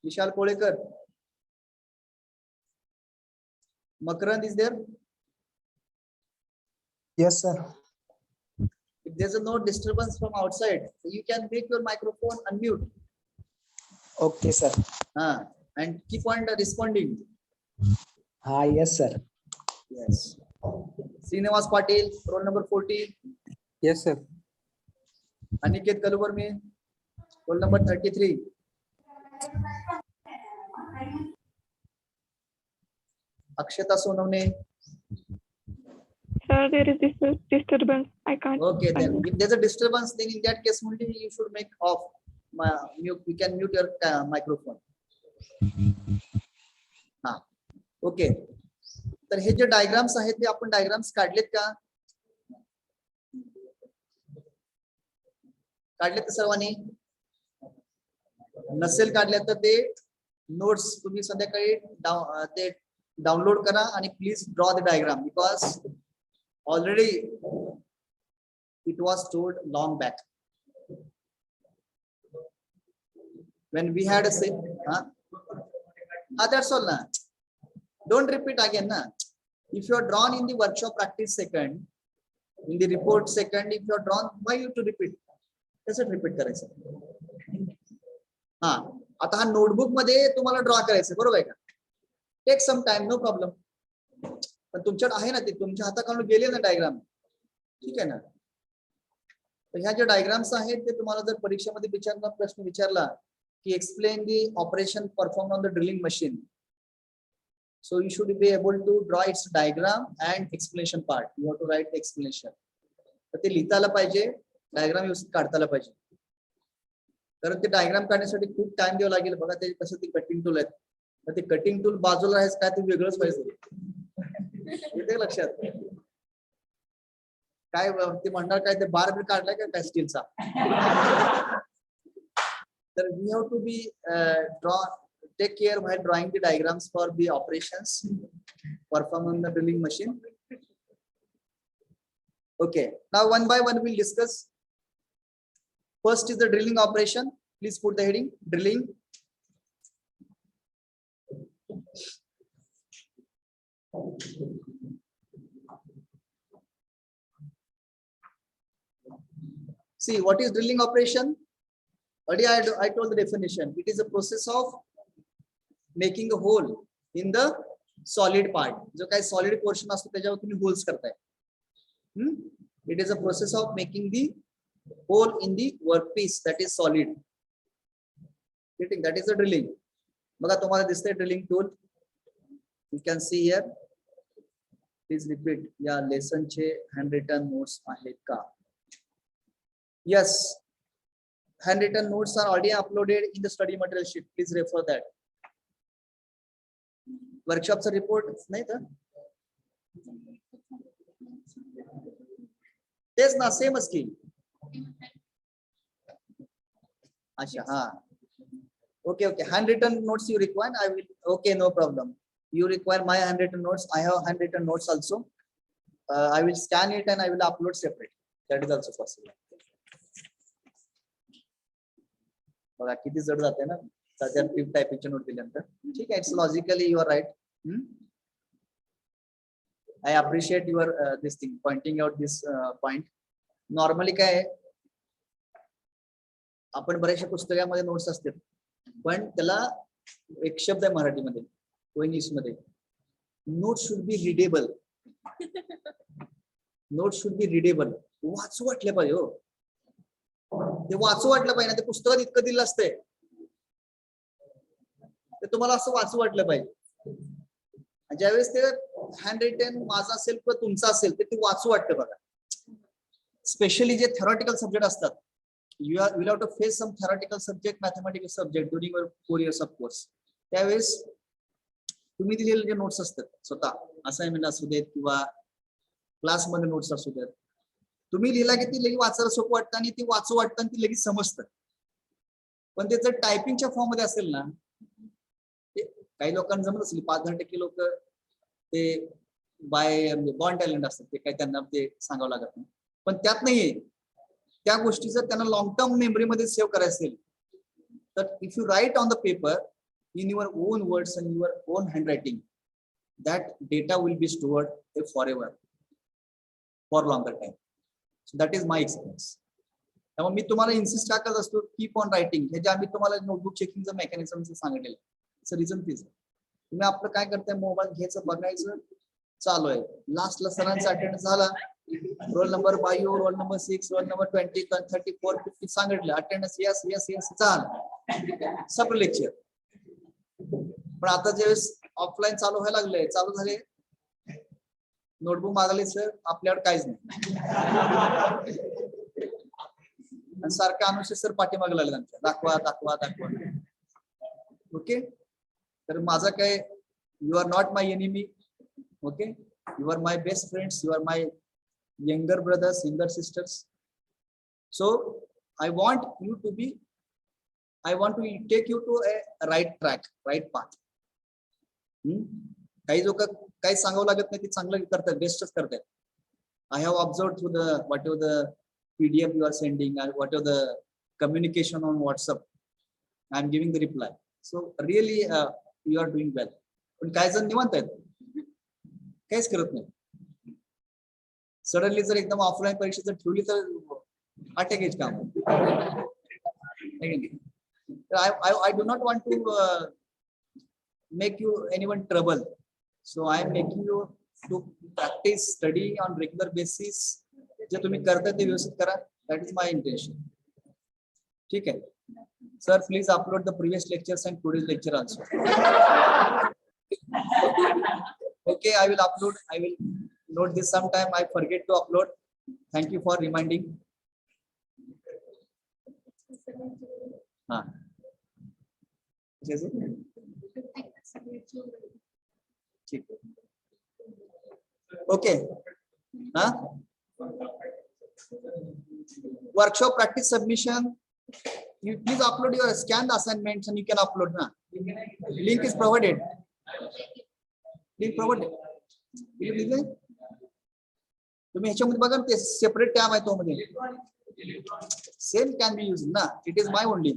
Vishal Kolekar. Makarand is there? Yes, sir. If there's no disturbance from outside, you can make your microphone unmute. Okay, sir. And keep on responding. Yes, sir. Yes. Srinivas Patil, roll number 14. Yes, sir. Aniket Kaluvarme, roll number 33. Akshata Sonavne. Sir, there is this disturbance. I can't. Okay, then if there's a disturbance, then in that case only you should make off. You can mute your microphone. Okay. तर हे जे diagrams आहेत ते आपण diagrams काढलेत का? काढलेत सर्वांनी? नसेल काढले तर ते नोट्स तुम्ही संध्याकाळी ते डाउनलोड करा आणि please draw the diagram because already it was told long back when we had a say that's all na. Don't repeat again na. If you are drawn in the workshop practice second, in the report second, if you are drawn, why you to repeat? कसं repeat करायचं? आता हा notebook मध्ये तुम्हाला draw करायचं बरोबर आहे का? Take some time, no problem. पण तुमच्याकडे आहे ना ते तुमच्या हाताखालून गेले ना डायग्राम, ठीक आहे ना? तर ह्या ज्या डायग्राम्स आहेत ते तुम्हाला जर परीक्षेमध्ये प्रश्न विचारला की explain the operation performed on the drilling machine, so you should be able to draw its diagram and explanation part. You have to write the explanation. तर ते लिहिता आलं पाहिजे, डायग्राम व्यवस्थित काढता आलं पाहिजे. कारण ते डायग्राम काढण्यासाठी खूप टाइम द्यावा लागेल. बघा ते कसं ते कटिंग टूल आहेत, तर ते कटिंग टूल बाजूला आहे काय ते वेगळंच पाहिजे. येते लक्षात? काय ते म्हणणार काय ते बार बी काढलाय का काय स्टीलचा? तर we have to be take care while drawing the diagrams for the operations performed on the drilling machine. Okay, now one by one we'll discuss. First is the drilling operation. Please put the heading drilling. See, what is drilling operation? Already I told the definition. It is a process of making a hole in the solid part. जो काही solid portion असतो त्याच्यावर तुम्ही holes करताय. It is a process of making the hole in the workpiece that is solid. That is the drilling. बघा तुम्हाला दिसतंय drilling tool. You can see here. Please repeat. या lesson चे handwritten notes आहेत का? Yes. Handwritten notes are already uploaded in the study material sheet. Please refer that. Workshop's report नाही तर तेच ना सेमच की. अच्छा okay, handwritten notes you require. I will. Okay, no problem. You require my handwritten notes. I have handwritten notes also. I will scan it and I will upload separate. That is also possible. बघा किती जड जाते ना सध्या tip टायपिंगची note दिल्यानंतर. ठीक आहे, it's logically you are right. I appreciate your this thing pointing out this point. Normally काय आपण बऱ्याचशा पुस्तकामध्ये नोट्स असतात पण त्याला एक शब्द आहे मराठीमध्ये व इंग्लिश मध्ये, note should be readable. Note should be readable. वाचू वाटले पाहिजे. हो, ते वाचू वाटलं पाहिजे. ते पुस्तकात इतकं दिलं असतंय ते तुम्हाला असं वाचू वाटलं पाहिजे. ज्यावेळेस ते हँड रिटन माझा असेल किंवा तुमचा असेल तर ते वाचू वाटतं. बघा स्पेशली जे थेरॉटिकल सब्जेक्ट असतात, you will have to face some theoretical subject, mathematical subject during your 4 years of course. त्यावेळेस तुम्ही दिलेले जे नोट्स असतात स्वतः असाइनमेंट असू देत किंवा क्लासमध्ये नोट्स असू देत, तुम्ही लिहिला की ती लगेच वाचायला सोपं वाटतं आणि ती वाचू वाटतं आणि ती लगेच समजतं. पण ते जर टायपिंगच्या फॉर्म मध्ये असेल ना, ते काही लोकांना जमत असेल. 5-10% लोक ते बाय बॉर्न टॅलेंट असतात, ते काही त्यांना ते सांगावं लागत नाही. पण त्यात नाहीये त्या गोष्टी जर त्यांना लॉंग टर्म मेमरीमध्ये सेव्ह करायचं असेल तर if you write on the paper in your own words and your own handwriting, that data will be stored forever for longer time. So that is my experience. त्यामुळे मी तुम्हाला insist का करत असतो keep on writing. हे जे आम्ही तुम्हाला notebook चेकिंगचं mechanism सांगितलेलं आहे reason तीच. तुम्ही आपलं काय करताय मोबाईल घ्यायचं बघायचं चालू आहे. लास्टला सरांचा अटेंड झाला roll number 5 roll number 6 roll number 20 34 50 सांगितलं अटेंडन्स यस यस यस चाल सब लेक्चर. पण आता ज्यावेळेस ऑफलाईन चालू व्हायला लागले चालू झाले नोटबुक मागले सर आपल्याकडे काहीच नाही आणि सारखं अनुषय सर पाठीमागे लागले आमच्या दाखवा दाखवा दाखवा. ओके तर माझा काय you are not my enemy. Okay you are my best friends. You are my younger brothers younger sisters. So I want to take you to a right track, right path. काही लोक काही सांगावं लागत नाही, ते चांगलं करतात, बेस्टच करतात. I have observed through the whatever the PDF you are sending and whatever the communication on WhatsApp, I am giving the reply. So really you are doing well. पण काही जण निवांत आहेत, काहीच करत नाही. सडनली जर एकदम ऑफलाईन परीक्षा जर ठेवली तर अटॅकेज काम. I do not want to make you anyone trouble. So I am making you to practice, study on regular basis. जे तुम्ही करता ते व्यवस्थित करा. That is my intention. ठीक है. Sir, please upload the previous lectures and today's lecture also. Okay, I will upload. I will note this sometime. I forget to upload. Thank you for reminding. हाँ. ठीक है. Okay. हाँ. Workshop practice submission. You please upload your scanned assignments and you can upload ना. Link is provided. Link provided. तुम्ही ह्याच्यामध्ये बघा ते separate tab आहे तो मध्ये. Same can be used ना. It is my only.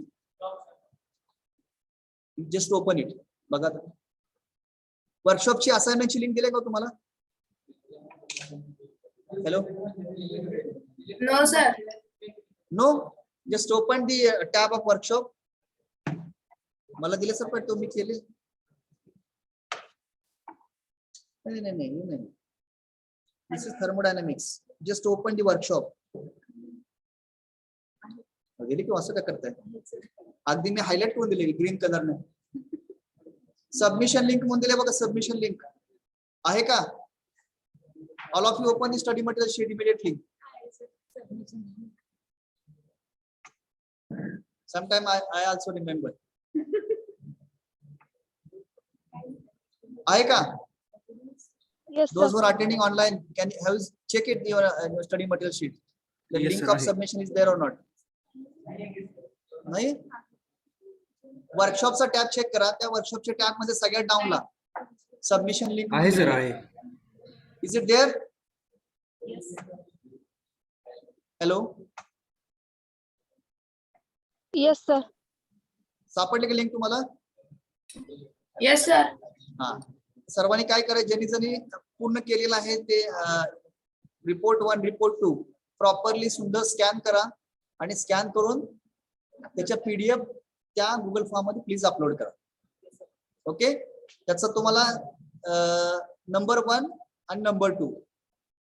You just open it. बघा वर्कशॉपची असाइनमेंटची लिंक दिली का तुम्हाला? Hello. No, sir. No, just open the tab of workshop. मला दिले सर पण तुम्ही केले नाही नाही नाही नाही. This is thermodynamics. Just open the workshop. गेली की असं काय करताय? अगदी मी हायलाइट करून दिले ग्रीन कलरने. सबमिशन लिंक म्हणून दिले बघा. सबमिशन लिंक आहे का? All of you open the study material sheet immediately. Sometime I also remember. आहे का? Yes, Those sir. who are attending online, can you have check it your study material sheet. The Yes, link sir, of आहे. submission is there or not? नाही. वर्कशॉपचा tab check करा. त्या वर्कशॉपच्या tab मध्ये सगळ्यात डाऊनला submission link आहे sir आहे. Is it there? Hello. Yes, sir. सापडले का लिंक तुम्हाला? Yes, sir. हा. सर्वांनी काय करायचं ज्यांनी ज्यांनी पूर्ण केलेलं आहे ते रिपोर्ट 1 रिपोर्ट 2 प्रॉपरली सुंदर स्कॅन करा आणि स्कॅन करून त्याच्या PDF त्या गुगल फॉर्म मध्ये प्लीज अपलोड करा. ओके. त्याचा तुम्हाला नंबर 1 आणि नंबर 2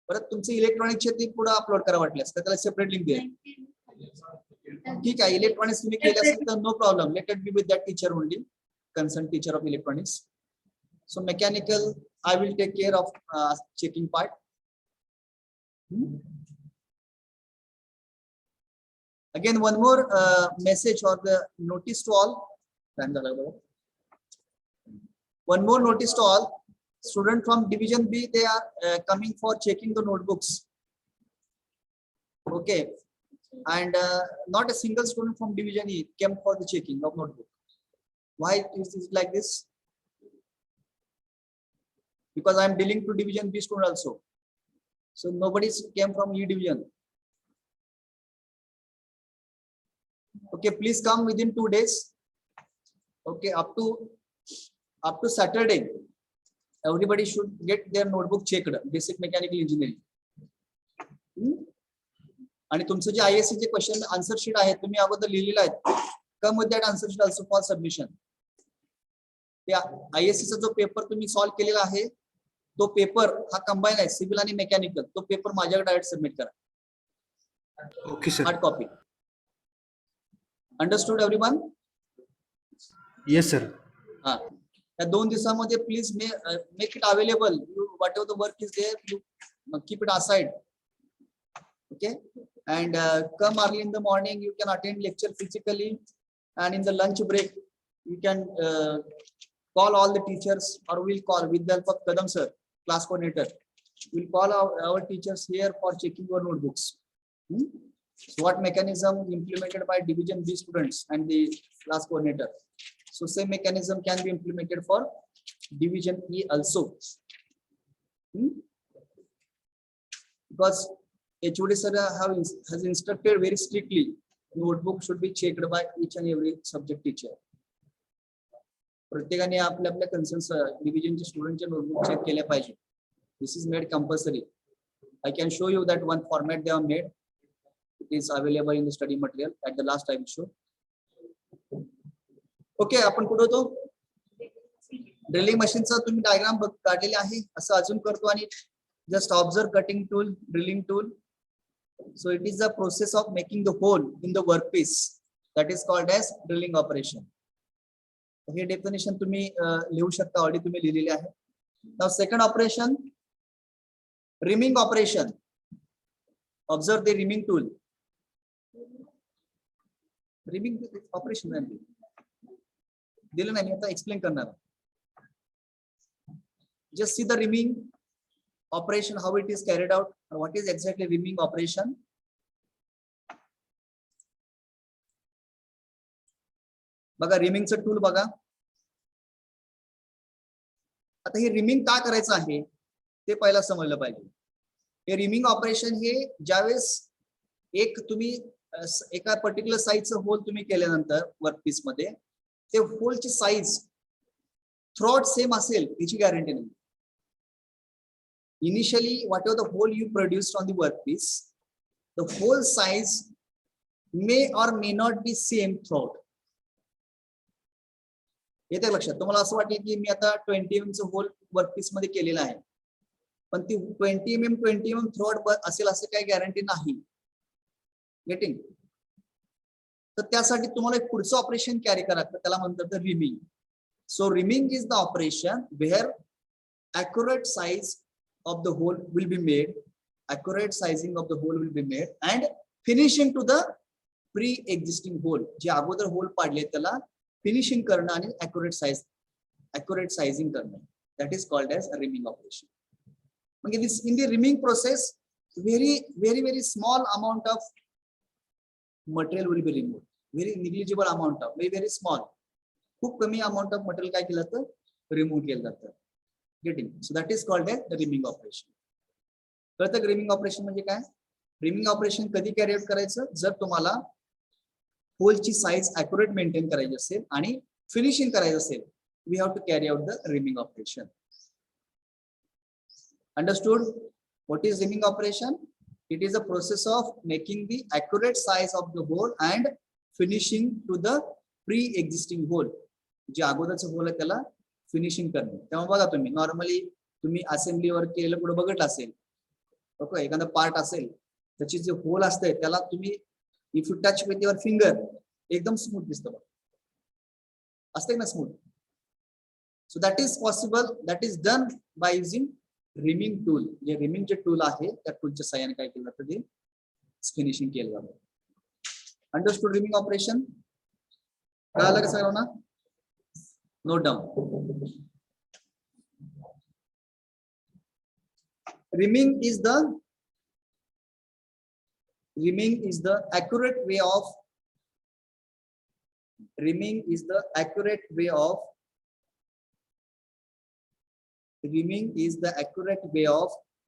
परत तुमचे इलेक्ट्रॉनिकचे ते पुढे अपलोड करा वाटल्यास तर त्याला सेपरेट लिंक द्या. ठीक आहे. इलेक्ट्रॉनिक्स तुम्ही केले असेल तर no problem. Let it be with that teacher only. Concerned teacher of electronics. So mechanical, I will take care of checking part. Again, one more message or the notice to all. One more notice to all. Student from Division B, they are coming for checking the notebooks. Okay, and not a single student from Division E came for the checking of notebook. Why is it like this? Because I am dealing to Division B student also. So nobody came from E division. Okay, please come within 2 days. Okay, up to Saturday. Everybody should get their notebook checked. Basic mechanical engineering. आणि तुमचं जे ISC चे question answer sheet आहे तुम्ही अगोदर लिहिलेलं आहे. Come with that answer sheet also for submission. त्या ISC चा जो पेपर तुम्ही सॉल्व केलेला आहे तो पेपर हा कंबाईन आहे सिव्हिल आणि मेकॅनिकल. तो पेपर माझ्याकडे डायरेक्ट सबमिट करा. Okay sir. Hard copy. Understood everyone? Yes sir. हा, या 2 दिवसामध्ये please make it available. Whatever the work is there you keep it aside. Okay, and come early in the morning. You can attend lecture physically, and in the lunch break you can call all the teachers, or we'll call with the help of Kadam sir, class coordinator. We'll call our teachers here for checking your notebooks. So what mechanism implemented by division B students and the class coordinator? So same mechanism can be implemented for division E also. Because HOD sir has instructed very strictly, notebook should be checked by each and every subject teacher. प्रत्येकाने आपल्या आपल्या concern डिव्हिजनचे स्टुडंटचे notebook check केले पाहिजे. This is made compulsory. I can show you that one format they have made. It is available in the study material. At the last I will show. Okay, आपण कुठे होतो? Drilling मशीनचा तुम्ही diagram काढलेले आहे. असं अजून करतो आणि just observe cutting tool, drilling tool. So it is the process of making the hole in the workpiece that is called as drilling operation. Hey definition तुम्ही लिहू शकता. ऑलरेडी तुम्ही लिहिलेले आहे. Now second operation, reaming operation. Observe the reaming tool. Reaming operation दिलं नाही, मी आता explain करणार. Just see the reaming operation, how it is carried out. What is exactly reaming operation? बघा रिमिंगचं टूल बघा. आता हे रिमिंग का करायचं आहे ते पहिला समजलं पाहिजे. हे रिमिंग ऑपरेशन हे ज्यावेळेस तुम्ही एका पर्टिक्युलर साईजचं होल तुम्ही केल्यानंतर वर्कपीस मध्ये ते होलची साईज थ्रॉट सेम असेल याची गॅरंटी नाही. Initially, whatever the hole you produced on the workpiece, the hole size may or may not be same throughout. येते लक्षात. तुम्हाला असं वाटेल की मी आता 20 mm चं होल वर्कपीस मध्ये केलेलं आहे, पण ती 20 mm थ्रॉट असेल असं काही गॅरंटी नाही. गेटिंग? तर त्यासाठी तुम्हाला एक पुढचं ऑपरेशन कॅरी करा लागतं, त्याला म्हणतात reaming. So reaming is the operation where accurate size of the hole will be made, accurate sizing of the hole will be made, and finishing to the pre-existing hole. जे अगोदर whole पाडले त्याला finishing करणं आणि accurate sizing करणं. That is called as a reaming operation. म्हणजे this in the reaming process, very small amount of material will be removed. Very negligible amount of, very small. खूप कमी amount of material काय केलं जातं? Remove केलं जातं. Getting? So that is called as the reaming operation. कळतं का reaming operation म्हणजे काय? Reaming operation कधी कॅरी आउट करायचं? जर तुम्हाला होलची साईज ऍक्युरेट मेंटेन करायची असेल आणि फिनिशिंग करायचं असेल, we have to carry out the reaming operation. Understood? What is reaming operation? It is a process of making the accurate size of the hole and finishing to the pre-existing hole. जे अगोदरचं hole आहे त्याला finishing करणे. तेव्हा बघा तुम्ही assembly work केलेलं पुढे बघत असेल, ओके, एखादा पार्ट असेल त्याची जे होल असते त्याला तुम्ही if you touch with your finger एकदम स्मूथ दिसतं बघ, असते ना smooth. So that is possible, that is done by using rhyming tool. J rhyming J tool आहे त्या टूलच्या साहाय्याने काय केलं जातं ते फिनिशिंग केलं जातं. Understood rhyming operation? कळालं का सगळ्यांना? Note down. Reaming is the accurate way of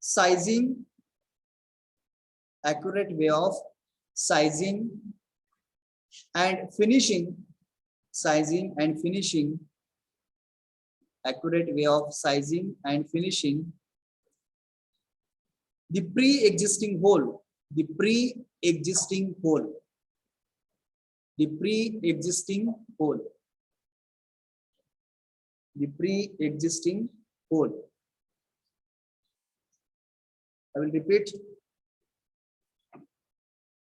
sizing and finishing, sizing and finishing, accurate way of sizing and finishing the pre-existing hole, the pre-existing hole, the pre-existing hole, the pre-existing hole. I will repeat.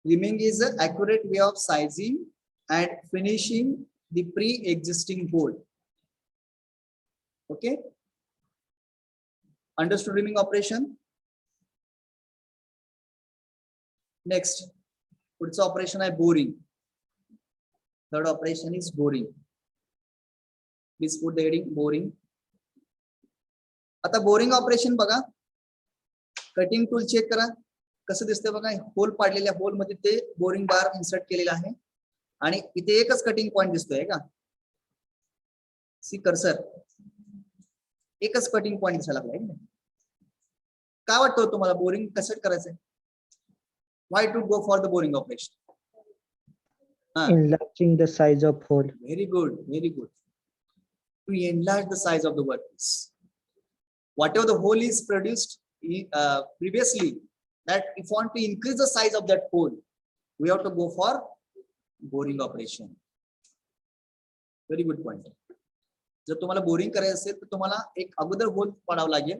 Rimming is an accurate way of sizing and finishing the pre-existing hole. Okay. Understood rimming operation? Next, पुढचं operation आहे boring. Third operation is boring. Please put the heading boring. आता boring operation बघा. Cutting tool check करा कसं दिसतंय बघा. Whole पाडलेल्या whole मध्ये ते बोरिंग बार इन्सर्ट केलेला आहे आणि इथे एकच कटिंग पॉइंट दिसतोय का. सी कर्सर एकच कटिंग पॉइंट दिसायला लागलाय. काय वाटतं तुम्हाला बोरिंग कसं करायचंय? Why to go for the boring operation? Enlarging the size of hole. Very good, very good. To enlarge the size of the workpiece. Whatever the hole is produced previously, that if you want to increase the size of that hole, we have to go for boring operation. Very good point. जर तुम्हाला boring करायचं असेल तर तुम्हाला एक अगोदर whole पाडावं लागेल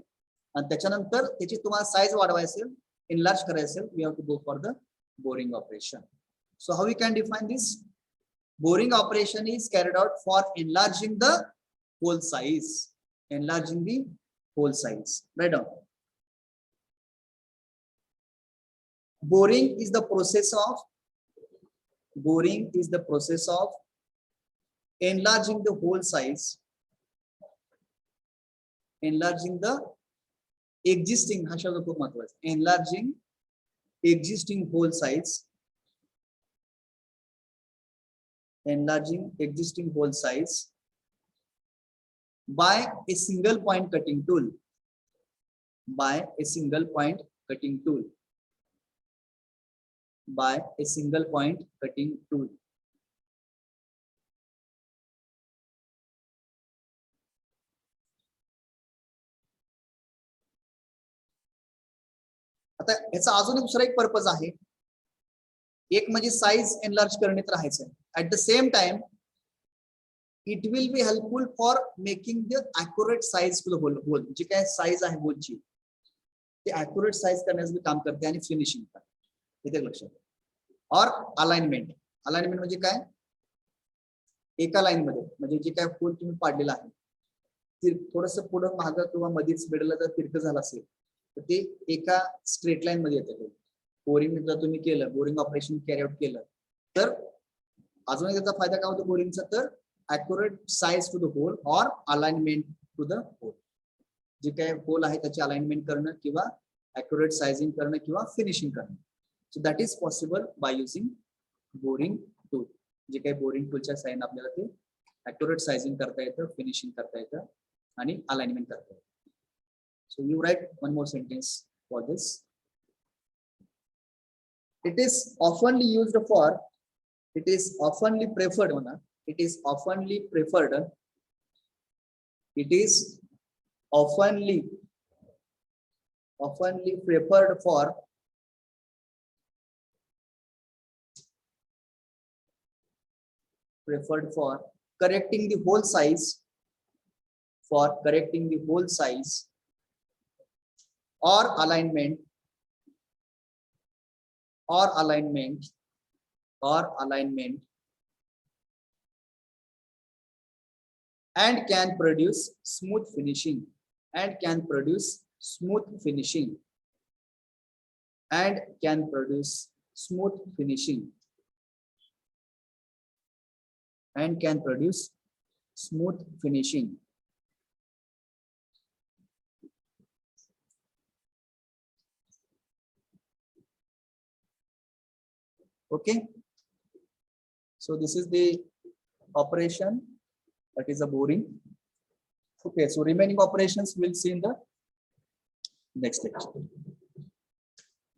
आणि त्याच्यानंतर त्याची तुम्हाला साईज वाढवायची असेल, enlarge करायचं असेल, we have to go for the boring operation. So how we can define this? Boring operation is carried out for enlarging the hole size. Enlarging the hole size. Write down. Boring is the process of enlarging the hole size, enlarging the existing, हा शब्द खूप महत्त्वाचा आहे, enlarging existing hole size, enlarging existing hole size by a single point cutting tool, by a single point cutting tool, by a single point cutting tool. आता याचा अजून दुसरा एक पर्पज आहे. एक म्हणजे साइज एनलार्ज करणे तर आहेच आहे. At the same time it will be helpful for making the accurate size to the hole. जी काय साइज आहे होलची ते अॅक्युरेट साइज करण्याचं काम करते आणि फिनिशिंग करते. इथे लक्षात. और अलाइनमेंट. अलाइनमेंट म्हणजे काय? एका लाईन मध्ये म्हणजे जे काय होल तुम्ही पाडलेला आहे थोडस पुढं मागं किंवा मध्येच मिडलला जर तिरकं झालं असेल तर ते एका स्ट्रेट लाईन मध्ये येतं. बोरिंग जर तुम्ही केलं, बोरिंग ऑपरेशन कॅरी आउट केलं तर अजून त्याचा फायदा काय होतो बोरिंगचा, तर accurate size to the hole और अलाइनमेंट टू द होल. जे काय होल आहे त्याचे अलाइनमेंट करणं किंवा अॅक्युरेट साइजिंग करणं किंवा फिनिशिंग करणं. So that is possible by using boring tool. जे काही बोरिंग टूलच्या साहाय्याने आपल्याला ते अॅक्युरेट साइजिंग करता येतं, फिनिशिंग करता येतं आणि अलाइनमेंट करता येतं. So you write one more sentence for this. It is oftenly used for, it is oftenly preferred, it is oftenly preferred, it is oftenly preferred for correcting the whole size, for correcting the whole size or alignment and can produce smooth finishing, and can produce smooth finishing, and can produce smooth finishing, and can produce smooth finishing. Okay, so this is the operation, that is a boring. Okay, so remaining operations we'll see in the next lecture.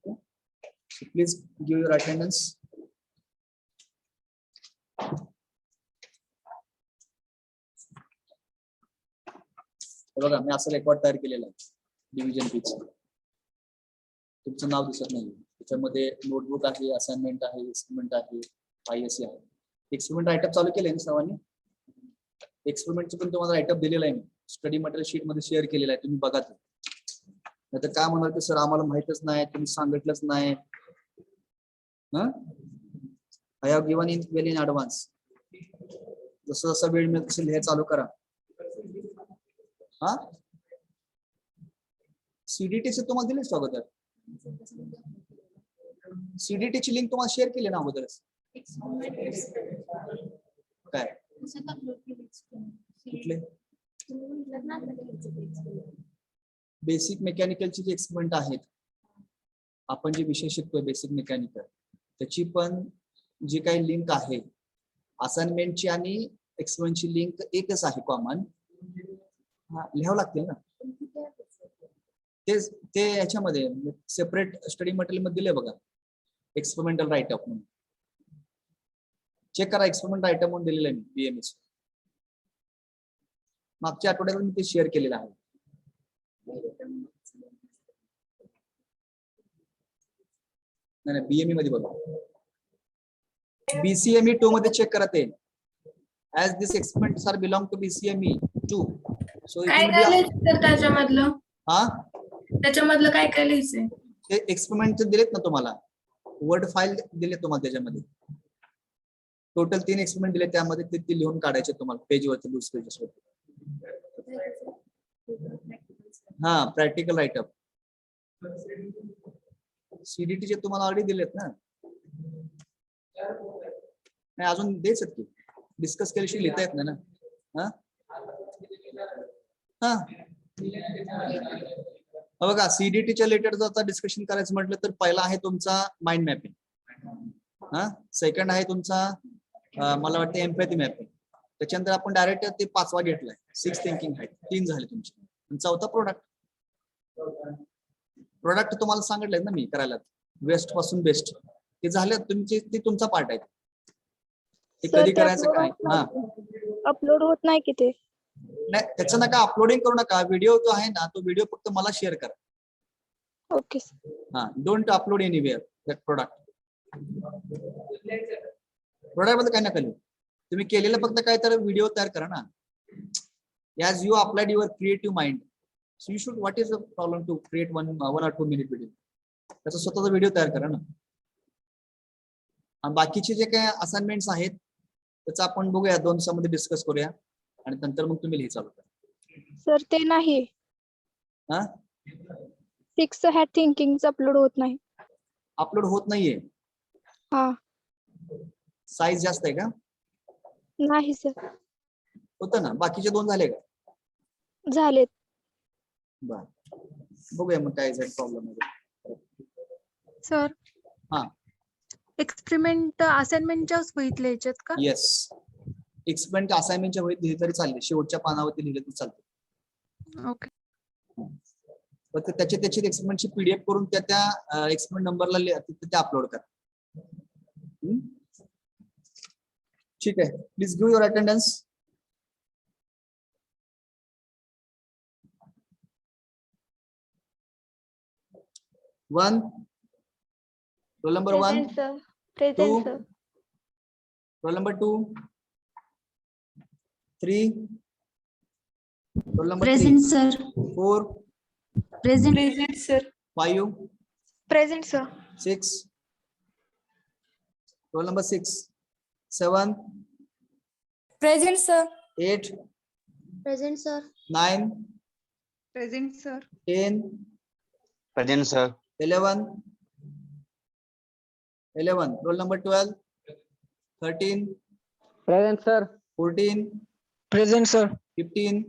Okay. So please give your attendance. बघा मी असं record तयार केलेला आहे division peach. तुमचं नाव दिसत नाही त्याच्यामध्ये. Notebook आहे, असाइनमेंट आहे, एक्सपेरिमेंट आहे, ISC आहे. एक्सपेरिमेंट राईटअप चालू केलंय ना सर्वांनी? एक्सपेरिमेंटचं पण तुम्हाला राईटअप दिलेलं आहे मी स्टडी मटेरियल शीट मध्ये शेअर केलेलं आहे, तुम्ही बघा. नाहीतर काय म्हणाल की सर आम्हाला माहितच नाही, तुम्ही सांगितलंच नाही. I have given in well in advance. जसं जसं वेळ मिळेल तसं लिहायला चालू करा. हा सीडीटीचे तुम्हाला दिलेच अगोदर. सीडीटीची लिंक तुम्हाला शेअर केली ना अगोदरच. काय कुठले? बेसिक मेकॅनिकलचे जे एक्सपेरिमेंट आहेत, आपण जे विषय शिकतोय बेसिक मेकॅनिकल, त्याची पण जी काही लिंक आहे असाइनमेंटची आणि एक्सपेरिमेंटची लिंक एकच आहे कॉमन. लिहावं लागतील ना ते याच्यामध्ये सेपरेट स्टडी मटेरियल मध्ये दिले बघा. एक्सपेरिमेंटल राईटअप म्हणून चेक करा. एक्सपेरिमेंट राईटअप म्हणून दिलेलं आहे मी BMS. मागच्या आठवड्यात मी ते शेअर केलेलं आहे. नाही BME मध्ये बघा. BCME 2 मध्ये चेक करा ते. As this experiments are belong to BCME 2. सो काय काय लिहायचं त्याच्यामधलं? त्याच्यामधलं काय काय लिहायचंय? ते एक्सपेरिमेंट दिलेत ना तुम्हाला, वर्ड फाईल दिले तुम्हाला. त्याच्यामध्ये टोटल 3 एक्सपेरिमेंट दिले, त्यामध्ये ते लिहून काढायचे तुम्हाला पेजवरती, दुसऱ्या पेजेसवरती. Practical write-up. सीडीटीचे तुम्हाला ऑलरेडी दिलेत ना. नाही अजून देच आहेत की डिस्कस केल्याशिवाय लिहिता येत नाही ना. बघा सीडीटीच्या रिलेटेड जर डिस्कशन करायचं म्हटलं तर पहिला आहे तुमचा माइंड मॅपिंग. सेकंड आहे तुमचा मला वाटतं एम्पॅथी मॅपिंग. त्याच्यानंतर आपण डायरेक्ट ते 5वा घेतलाय 6 थिंकिंग आहे. 3 झाले तुमचे. आणि 4था प्रोडक्ट. प्रोडक्ट तुम्हाला सांगितलंय ना मी करायला, वेस्ट पासून बेस्ट. ते झालं तुमचे, ते तुमचा पार्ट आहे. ते कधी करायचं काय. अपलोड होत नाही की ते. नाही त्याचं नका अपलोडिंग करू नका. व्हिडिओ जो आहे ना तो व्हिडिओ फक्त मला शेअर करा. Okay. Don't upload anywhere that product. Product मध्ये काय नका लिहू. तुम्ही केलेलं फक्त काय तर व्हिडिओ तयार करा ना. As you applied your creative mind, so you should. What is the problem to create 1 or 2 minute video. त्याचा स्वतःचा व्हिडिओ तयार करा ना. आणि बाकीचे जे काही असाइनमेंट्स आहेत त्याचं आपण बघूया 2 दिवसामध्ये डिस्कस करूया आणि नंतर मग तुम्ही लिहि चालू करा. सर ते नाही. 6 ह्या थिंकिंग अपलोड होत नाही. अपलोड होत नाहीये. साईज जास्त आहे का? नाही सर. होतं ना. बाकीचे 2 झाले का? झालेत. बर बघूया मग काय प्रॉब्लेम आहे. सर एक्सपेरिमेंट असाइनमेंटच्या वहीत लिहायच्यात का? येस. एक्सपेरिमेंट असाइनमेंटच्या वहीत लिहिले तरी चालेल, शेवटच्या पानावरती लिहिले तरी चालते. ओके. फक्त त्याची एक्सपेरिमेंटची PDF करून त्या एक्सपेरिमेंट नंबरला ते अपलोड करा. ठीक आहे. Please give your attendance. One, roll number 1, Present, sir. Present, 2, sir. roll number 2, 3, roll number 3, Present, sir. 4, Present. Present, sir. 5, present sir. 6, roll number 6, 7, Present, sir. 8, Present, sir. 9, present sir. 10, Present, sir. 11, roll number 12, 13, Present, sir. 14, Present, sir. 15,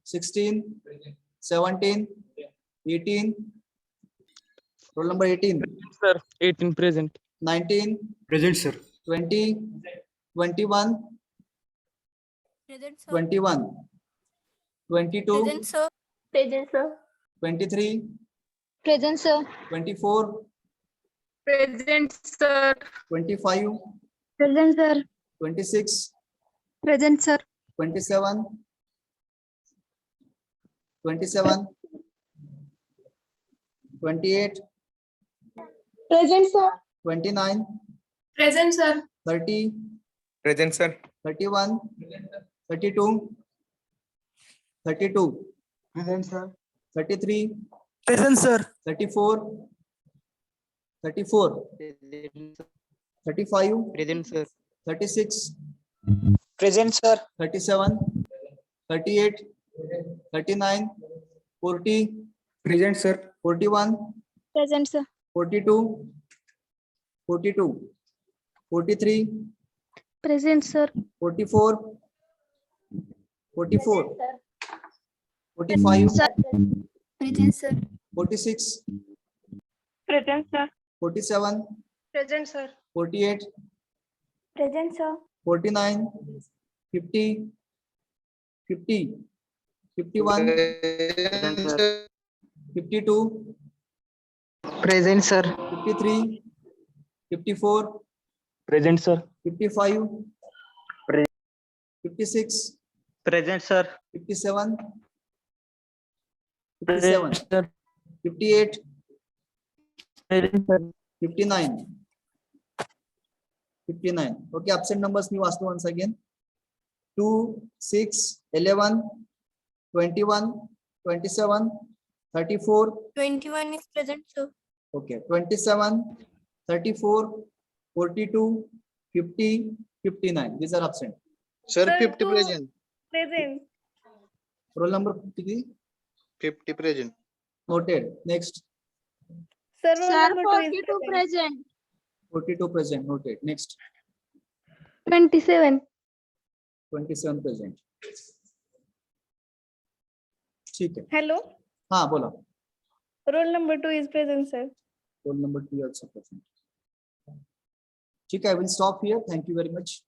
16, 17, 18, roll number 18, Sir. 18 present. 19, Present, sir. 20, 21, Present, sir. 21, 22, Present, sir. Present, sir. 23, present sir. 24, present sir. 25, present sir. 26, Present, sir. 27, 27, 28, Present, sir. 29, Present, sir. 30, Present, sir. 31, 32, 32, Present, sir. 33, Present, sir. 34, 34, 35, Present, sir. 36, Present, sir. 37, 38, 39, 40, Present, sir. 41, Present, sir. 42, 42, 43, Present, sir. 44, 44, 45, Present, sir. 46, Present, sir. 47, Present, sir. 48, Present, sir. 49, 50, 50, 51, Present, sir. 52, Present, sir. 53, 54, Present, sir. 55, Pre- 56, Present, sir. 57, 57, Present, sir. 58, Present, sir. 59, 59. Okay, absent numbers we वाचतो once again. 2, 6, 11, 21, 27, 34. 21 is present, sir. Okay, 27, 34, 42, 50, 59. These are absent. Sir, 50 present. Present. Roll number 50 present. noted. Next, Sir, Sir, 42 present. 42 present. Noted. Next, 27. 27 present. ठीक है. Hello. हाँ बोला. Roll number 2 is present, sir. Roll number 2 also present. ठीक है. I will stop here. Thank you very much.